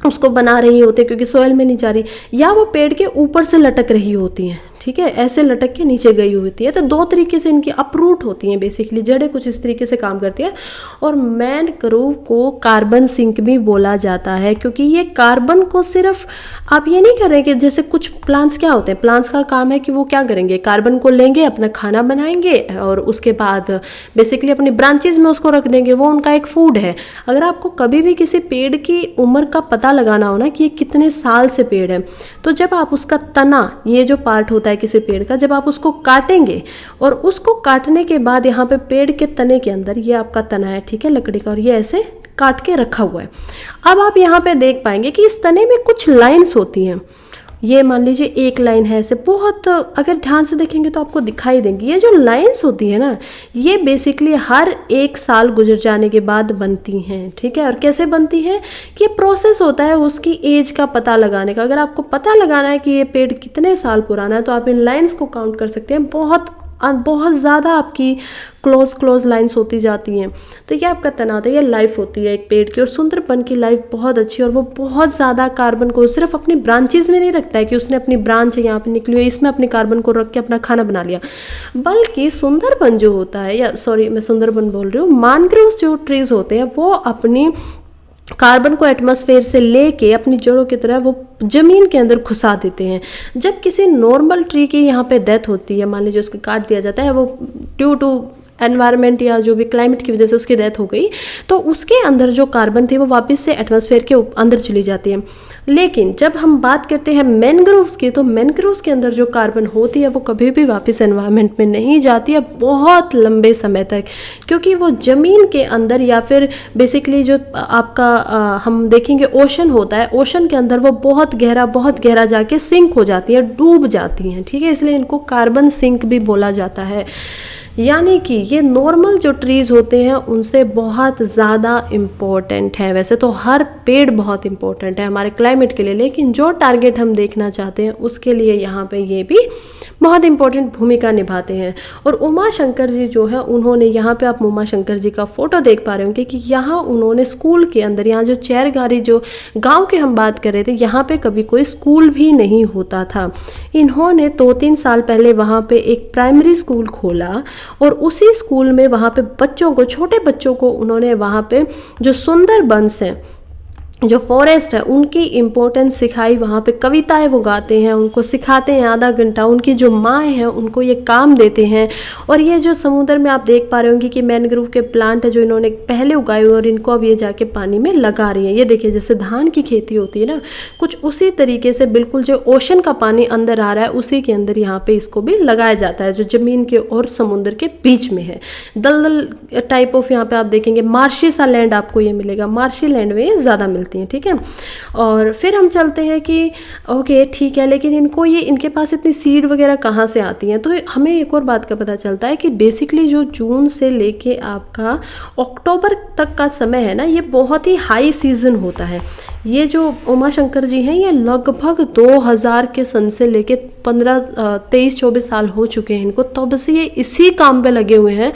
S1: उसको बना रही होती है क्योंकि सॉइल में नहीं जा रही, या वो पेड़ के ऊपर से लटक रही होती हैं, ठीक है, ऐसे लटक के नीचे गई होती है। तो दो तरीके से इनकी अपरूट होती हैं, बेसिकली जड़ें कुछ इस तरीके से काम करती है। और मैनग्रोव को कार्बन सिंक भी बोला जाता है क्योंकि ये कार्बन को सिर्फ, आप ये नहीं कर रहे कि जैसे कुछ प्लांट्स क्या होते हैं, प्लांट्स का काम है कि वो क्या करेंगे, कार्बन को लेंगे, अपना खाना बनाएंगे और उसके बाद बेसिकली अपनी ब्रांचेज में उसको रख देंगे, वो उनका एक फूड है। अगर आपको कभी भी किसी पेड़ की उम्र का पता लगाना हो ना कि ये कितने साल से पेड़ है, तो जब आप उसका तना, ये जो पार्ट होता है किसी पेड़ का, जब आप उसको काटेंगे और उसको काटने के बाद यहाँ पे पेड़ के तने के अंदर, ये आपका तना है, ठीक है, लकड़ी का, और ये ऐसे काट के रखा हुआ है। अब आप यहाँ पे देख पाएंगे कि इस तने में कुछ लाइंस होती हैं। ये मान लीजिए एक लाइन है ऐसे, बहुत अगर ध्यान से देखेंगे तो आपको दिखाई देंगी। ये जो लाइंस होती है ना, ये बेसिकली हर एक साल गुजर जाने के बाद बनती हैं, ठीक है। और कैसे बनती हैं कि प्रोसेस होता है उसकी एज का पता लगाने का। अगर आपको पता लगाना है कि ये पेड़ कितने साल पुराना है तो आप इन लाइंस को काउंट कर सकते हैं। बहुत ज़्यादा आपकी क्लोज लाइंस होती जाती हैं। तो ये आपका तना होता है, ये लाइफ होती है एक पेड़ की। और सुंदरबन की लाइफ बहुत अच्छी है और वो बहुत ज़्यादा कार्बन को सिर्फ अपनी ब्रांचेज में नहीं रखता है कि उसने अपनी ब्रांच यहाँ पे निकली हुई इसमें अपने कार्बन को रख के अपना खाना बना लिया, बल्कि सुंदरबन जो होता है, या सॉरी मैं सुंदरबन बोल रही हूँ, मैनग्रोव्स जो ट्रीज होते हैं वो अपनी कार्बन को एटमॉस्फेयर से लेके अपनी जड़ों की तरह वो जमीन के अंदर घुसा देते हैं। जब किसी नॉर्मल ट्री की यहाँ पे डेथ होती है, मान लीजिए उसको काट दिया जाता है, वो ड्यू टू एनवायरनमेंट या जो भी क्लाइमेट की वजह से उसकी डेथ हो गई, तो उसके अंदर जो कार्बन थी वो वापस से एटमॉस्फेयर के अंदर चली जाती है। लेकिन जब हम बात करते हैं मैनग्रोव्स की, तो मैनग्रोव्स के अंदर जो कार्बन होती है वो कभी भी वापस एनवायरनमेंट में नहीं जाती है बहुत लंबे समय तक, क्योंकि वो ज़मीन के अंदर या फिर बेसिकली जो आपका हम देखेंगे ओशन होता है, ओशन के अंदर वो बहुत गहरा जाके सिंक हो जाती है, डूब जाती हैं, ठीक है। इसलिए इनको कार्बन सिंक भी बोला जाता है। यानी कि ये नॉर्मल जो ट्रीज़ होते हैं उनसे बहुत ज़्यादा इम्पोर्टेंट है। वैसे तो हर पेड़ बहुत इम्पोर्टेंट है हमारे क्लाइमेट के लिए, लेकिन जो टारगेट हम देखना चाहते हैं उसके लिए यहाँ पे ये भी बहुत इंपॉर्टेंट भूमिका निभाते हैं। और उमा शंकर जी जो है उन्होंने यहाँ पे, आप उमा शंकर जी का फोटो देख पा रहे होंगे कि यहाँ उन्होंने स्कूल के अंदर, यहाँ जो चेरगारी जो गांव के हम बात कर रहे थे, यहाँ पे कभी कोई स्कूल भी नहीं होता था। इन्होंने 2-3 साल पहले वहाँ पे एक प्राइमरी स्कूल खोला और उसी स्कूल में वहाँ पे बच्चों को, छोटे बच्चों को उन्होंने वहाँ पे जो सुंदर बंस हैं, जो फॉरेस्ट है, उनकी इम्पोर्टेंस सिखाई। वहाँ पे कविताएं वो गाते हैं, उनको सिखाते हैं आधा घंटा। उनकी जो माएँ हैं उनको ये काम देते हैं। और ये जो समुद्र में आप देख पा रहे होंगे कि मैनग्रोव के प्लांट है जो इन्होंने पहले उगाए हुए और इनको अब ये जाके पानी में लगा रही हैं। ये देखिए जैसे धान की खेती होती है ना, कुछ उसी तरीके से बिल्कुल जो ओशन का पानी अंदर आ रहा है उसी के अंदर यहाँ पे इसको भी लगाया जाता है, जो ज़मीन के और समुद्र के बीच में है। दलदल टाइप ऑफ यहाँ पे आप देखेंगे मार्शी सा लैंड आपको ये मिलेगा, मार्शी लैंड में ये ज़्यादा मिलती हैं, ठीक है। और फिर हम चलते हैं कि ओके ठीक है, लेकिन इनको ये, इनके पास इतनी सीड वगैरह कहाँ से आती हैं। तो हमें एक और बात का पता चलता है कि बेसिकली जो जून से लेके आपका अक्टूबर तक का समय है ना, ये बहुत ही हाई सीजन होता है। ये जो उमा शंकर जी हैं ये लगभग 2000 के सन से लेके 23-24 साल हो चुके हैं इनको, तब से ये इसी काम पे लगे हुए हैं।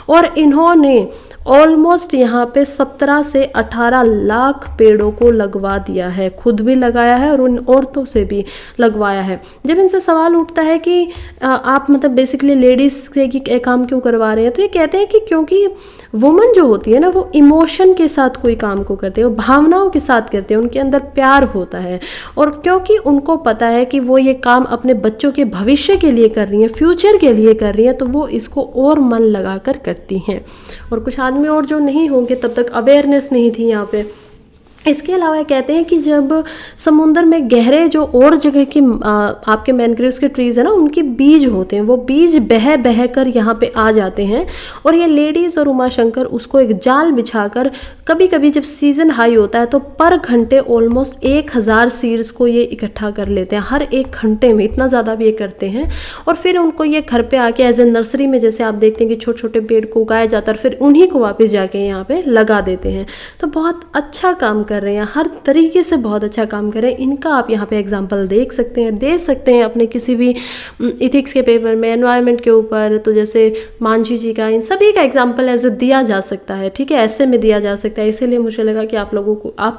S1: और इन्होंने ऑलमोस्ट यहाँ पे 17 से 18 लाख पेड़ों को लगवा दिया है, खुद भी लगाया है और उन औरतों से भी लगवाया है। जब इनसे सवाल उठता है कि आप मतलब बेसिकली लेडीज़ से कि काम क्यों करवा रहे हैं, तो ये कहते हैं कि क्योंकि वुमन जो होती है ना वो इमोशन के साथ कोई काम को करते हैं, वो भावनाओं के साथ करते हैं, उनके अंदर प्यार होता है। और क्योंकि उनको पता है कि वो ये काम अपने बच्चों के भविष्य के लिए कर रही हैं, फ्यूचर के लिए कर रही हैं, तो वो इसको और मन लगा कर करती हैं। और कुछ आदमी और जो नहीं होंगे, तब तक अवेयरनेस नहीं थी यहाँ पे। इसके अलावा कहते हैं कि जब समुद्र में गहरे जो और जगह की आपके मैनग्रोव्स के ट्रीज़ है ना, उनके बीज होते हैं, वो बीज बह बह कर यहाँ पे आ जाते हैं। और ये लेडीज़ और उमा शंकर उसको एक जाल बिछाकर, कभी कभी जब सीज़न हाई होता है तो पर घंटे ऑलमोस्ट 1000 सीड्स को ये इकट्ठा कर लेते हैं, हर एक घंटे में इतना ज़्यादा भी ये करते हैं। और फिर उनको ये घर पे आके एज ए नर्सरी में, जैसे आप देखते हैं कि छोटे छोटे पेड़ को उगाया जाता है, फिर उन्हीं को वापस जाके यहाँ पे लगा देते हैं। तो बहुत अच्छा काम कर रहे हैं, हर तरीके से बहुत अच्छा काम कर रहे हैं। इनका आप यहाँ पे एग्जांपल देख सकते हैं, दे सकते हैं अपने किसी भी इथिक्स के पेपर में, एनवायरनमेंट के ऊपर। तो जैसे मांझी जी का, इन सभी का एग्जांपल ऐसे दिया जा सकता है, ठीक है, ऐसे में दिया जा सकता है। इसीलिए मुझे लगा कि आप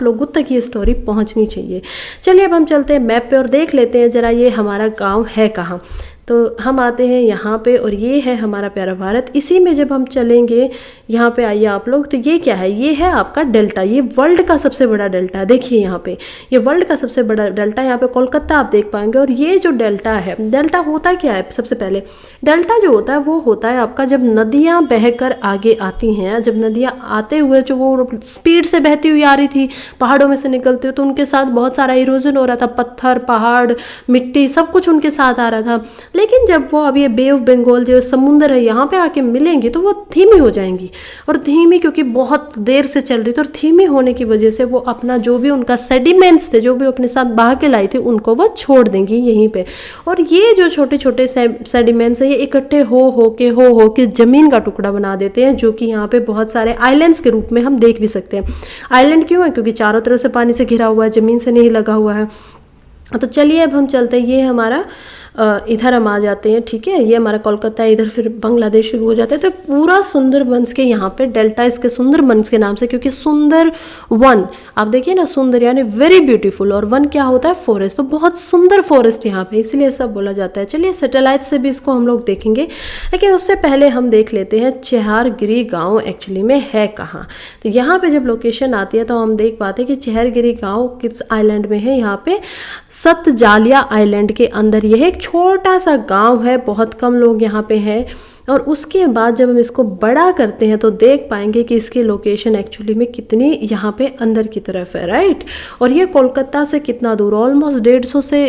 S1: लोगों तक ये स्टोरी पहुँचनी चाहिए। चलिए अब हम चलते हैं मैप पे और देख लेते हैं ज़रा ये हमारा गाँव है कहाँ। तो हम आते हैं यहाँ पे और ये है हमारा प्यारा भारत। इसी में जब हम चलेंगे, यहाँ पे आइए आप लोग, तो ये क्या है, ये है आपका डेल्टा। ये वर्ल्ड का सबसे बड़ा डेल्टा है, देखिए यहाँ पे ये वर्ल्ड का सबसे बड़ा डेल्टा, यहाँ पे कोलकाता आप देख पाएंगे। और ये जो डेल्टा है, डेल्टा होता क्या है, सबसे पहले डेल्टा जो होता है वो होता है आपका जब नदियाँ बहकर आगे आती हैं। जब नदियाँ आते हुए जो वो स्पीड से बहती हुई आ रही थी, पहाड़ों में से निकलती हुई, तो उनके साथ बहुत सारा इरोजन हो रहा था, पत्थर, पहाड़, मिट्टी, सब कुछ उनके साथ आ रहा था। लेकिन जब वो अब ये बे ऑफ बंगाल जो समुंदर है यहाँ पे आके मिलेंगी तो वो धीमी हो जाएंगी। और धीमी क्योंकि बहुत देर से चल रही थी, और धीमी होने की वजह से वो अपना जो भी उनका सेडिमेंट्स थे, जो भी अपने साथ बहा के लाई थी, उनको वो छोड़ देंगी यहीं पे। और ये जो छोटे छोटे सेडिमेंट्स है, ये इकट्ठे हो के ज़मीन का टुकड़ा बना देते हैं, जो कि यहाँ पे बहुत सारे आइलैंड्स के रूप में हम देख भी सकते हैं। आइलैंड क्यों है, क्योंकि चारों तरफ से पानी से घिरा हुआ है, ज़मीन से नहीं लगा हुआ है। तो चलिए अब हम चलते हैं, ये हमारा इधर हम आ जाते हैं, ठीक है, ये हमारा कोलकाता है, इधर फिर बांग्लादेश शुरू हो जाता है। तो पूरा सुंदरबंस के यहाँ पे डेल्टा इसके सुंदरबंस के नाम से, क्योंकि सुंदर वन आप देखिए ना, सुंदर यानी वेरी ब्यूटीफुल, और वन क्या होता है, फॉरेस्ट, तो बहुत सुंदर फॉरेस्ट यहाँ पे, इसलिए सब बोला जाता है। चलिए सैटेलाइट से भी इसको हम लोग देखेंगे, लेकिन उससे पहले हम देख लेते हैं चेहारगिरी गाँव एक्चुअली में है कहाँ। तो यहाँ पे जब लोकेशन आती है तो हम देख पाते हैं कि चेहारगिरी गाँव किस आइलैंड में है, यहाँ पे सतजालिया आइलैंड के अंदर यह एक छोटा सा गांव है, बहुत कम लोग यहाँ पे हैं। और उसके बाद जब हम इसको बड़ा करते हैं तो देख पाएंगे कि इसकी लोकेशन एक्चुअली में कितनी यहाँ पे अंदर की तरफ है, राइट। और ये कोलकाता से कितना दूर, ऑलमोस्ट 150 से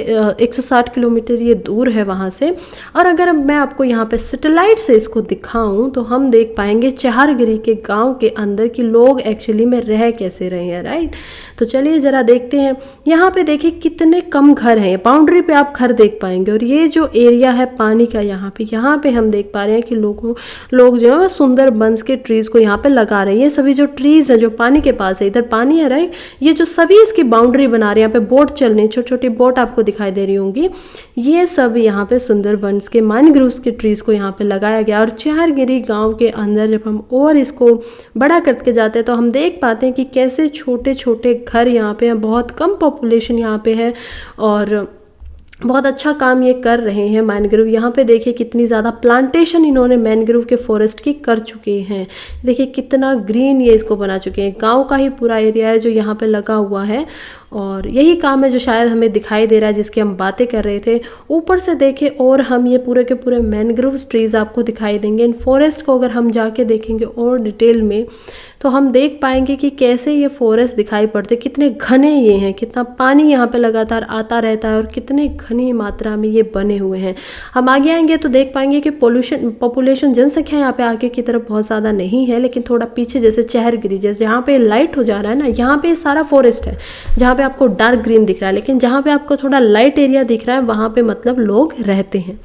S1: 160 किलोमीटर ये दूर है वहाँ से। और अगर मैं आपको यहाँ पे सैटेलाइट से इसको दिखाऊं तो हम देख पाएंगे चेहारगिरी के गाँव के अंदर कि लोग एक्चुअली में रह कैसे रहे हैं, राइट। तो चलिए ज़रा देखते हैं, यहाँ पे देखिए कितने कम घर हैं, बाउंड्री पे आप घर देख पाएंगे। और ये जो एरिया है पानी का, यहाँ पे हम देख पा रहे हैं कि लोग जो है वो सुंदर बंस के ट्रीज़ को यहाँ पे लगा रहे हैं। ये सभी जो ट्रीज़ हैं जो पानी के पास है, इधर पानी है राइट, ये जो सभी इसकी बाउंड्री बना रहे हैं, यहाँ पे बोट चल रही है, छोटी छोटी बोट आपको दिखाई दे रही होंगी। ये सब यहाँ पे सुंदरबंस के मैनग्रोव्स के ट्रीज़ को यहाँ पे लगाया गया। और चारगिरी गाँव के अंदर जब हम और इसको बड़ा करके जाते हैं तो हम देख पाते हैं कि कैसे छोटे छोटे घर यहाँ पे हैं, बहुत कम पॉपुलेशन यहाँ पे है और बहुत अच्छा काम ये कर रहे हैं मैनग्रोव। यहाँ पे देखिए कितनी ज़्यादा प्लांटेशन इन्होंने मैनग्रोव के फॉरेस्ट की कर चुके हैं। देखिए कितना ग्रीन ये इसको बना चुके हैं। गांव का ही पूरा एरिया है जो यहाँ पे लगा हुआ है और यही काम है जो शायद हमें दिखाई दे रहा है जिसकी हम बातें कर रहे थे। ऊपर से देखें और हम ये पूरे के पूरे मैनग्रोव ट्रीज़ आपको दिखाई देंगे। इन फॉरेस्ट को अगर हम जाके देखेंगे और डिटेल में तो हम देख पाएंगे कि कैसे ये फॉरेस्ट दिखाई पड़ते, कितने घने ये हैं, कितना पानी यहाँ पे लगातार आता रहता है और कितने घनी मात्रा में ये बने हुए हैं। हम आगे आएंगे तो देख पाएंगे कि पॉपुलेशन जनसंख्या यहाँ पे आगे की तरफ बहुत ज़्यादा नहीं है, लेकिन थोड़ा पीछे जैसे चहरगिरी जैसे जहाँ पे लाइट हो जा रहा है ना, यहाँ पे सारा फॉरेस्ट है जहाँ पे आपको डार्क ग्रीन दिख रहा है, लेकिन जहाँ पे आपको थोड़ा लाइट एरिया दिख रहा है वहाँ पे मतलब लोग रहते हैं।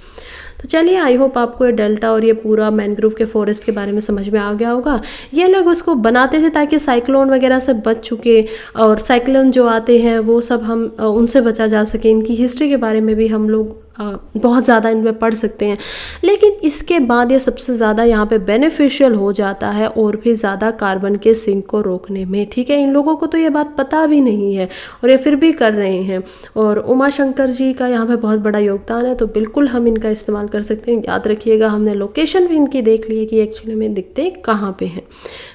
S1: तो चलिए आई होप आपको ये डेल्टा और ये पूरा मैनग्रोव के फॉरेस्ट के बारे में समझ में आ गया होगा। ये लोग उसको बनाते थे ताकि साइक्लोन वगैरह से बच चुके और साइक्लोन जो आते हैं वो सब हम उनसे बचा जा सके। इनकी हिस्ट्री के बारे में भी हम लोग बहुत ज़्यादा इनमें पढ़ सकते हैं, लेकिन इसके बाद ये सबसे ज़्यादा यहाँ पे बेनिफिशियल हो जाता है और भी ज़्यादा कार्बन के सिंक को रोकने में। ठीक है, इन लोगों को तो ये बात पता भी नहीं है और ये फिर भी कर रहे हैं और उमा शंकर जी का यहाँ पे बहुत बड़ा योगदान है, तो बिल्कुल हम इनका इस्तेमाल कर सकते हैं। याद रखिएगा हमने लोकेशन भी इनकी देख ली है कि एक्चुअली में दिखते कहाँ पे हैं।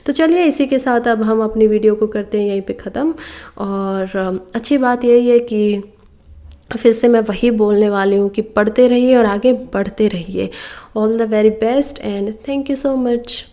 S1: तो चलिए इसी के साथ अब हम अपनी वीडियो को करते हैं यहीं पे ख़त्म। और अच्छी बात यही है कि फिर से मैं वही बोलने वाली हूँ कि पढ़ते रहिए और आगे बढ़ते रहिए। All the very best and thank you so much.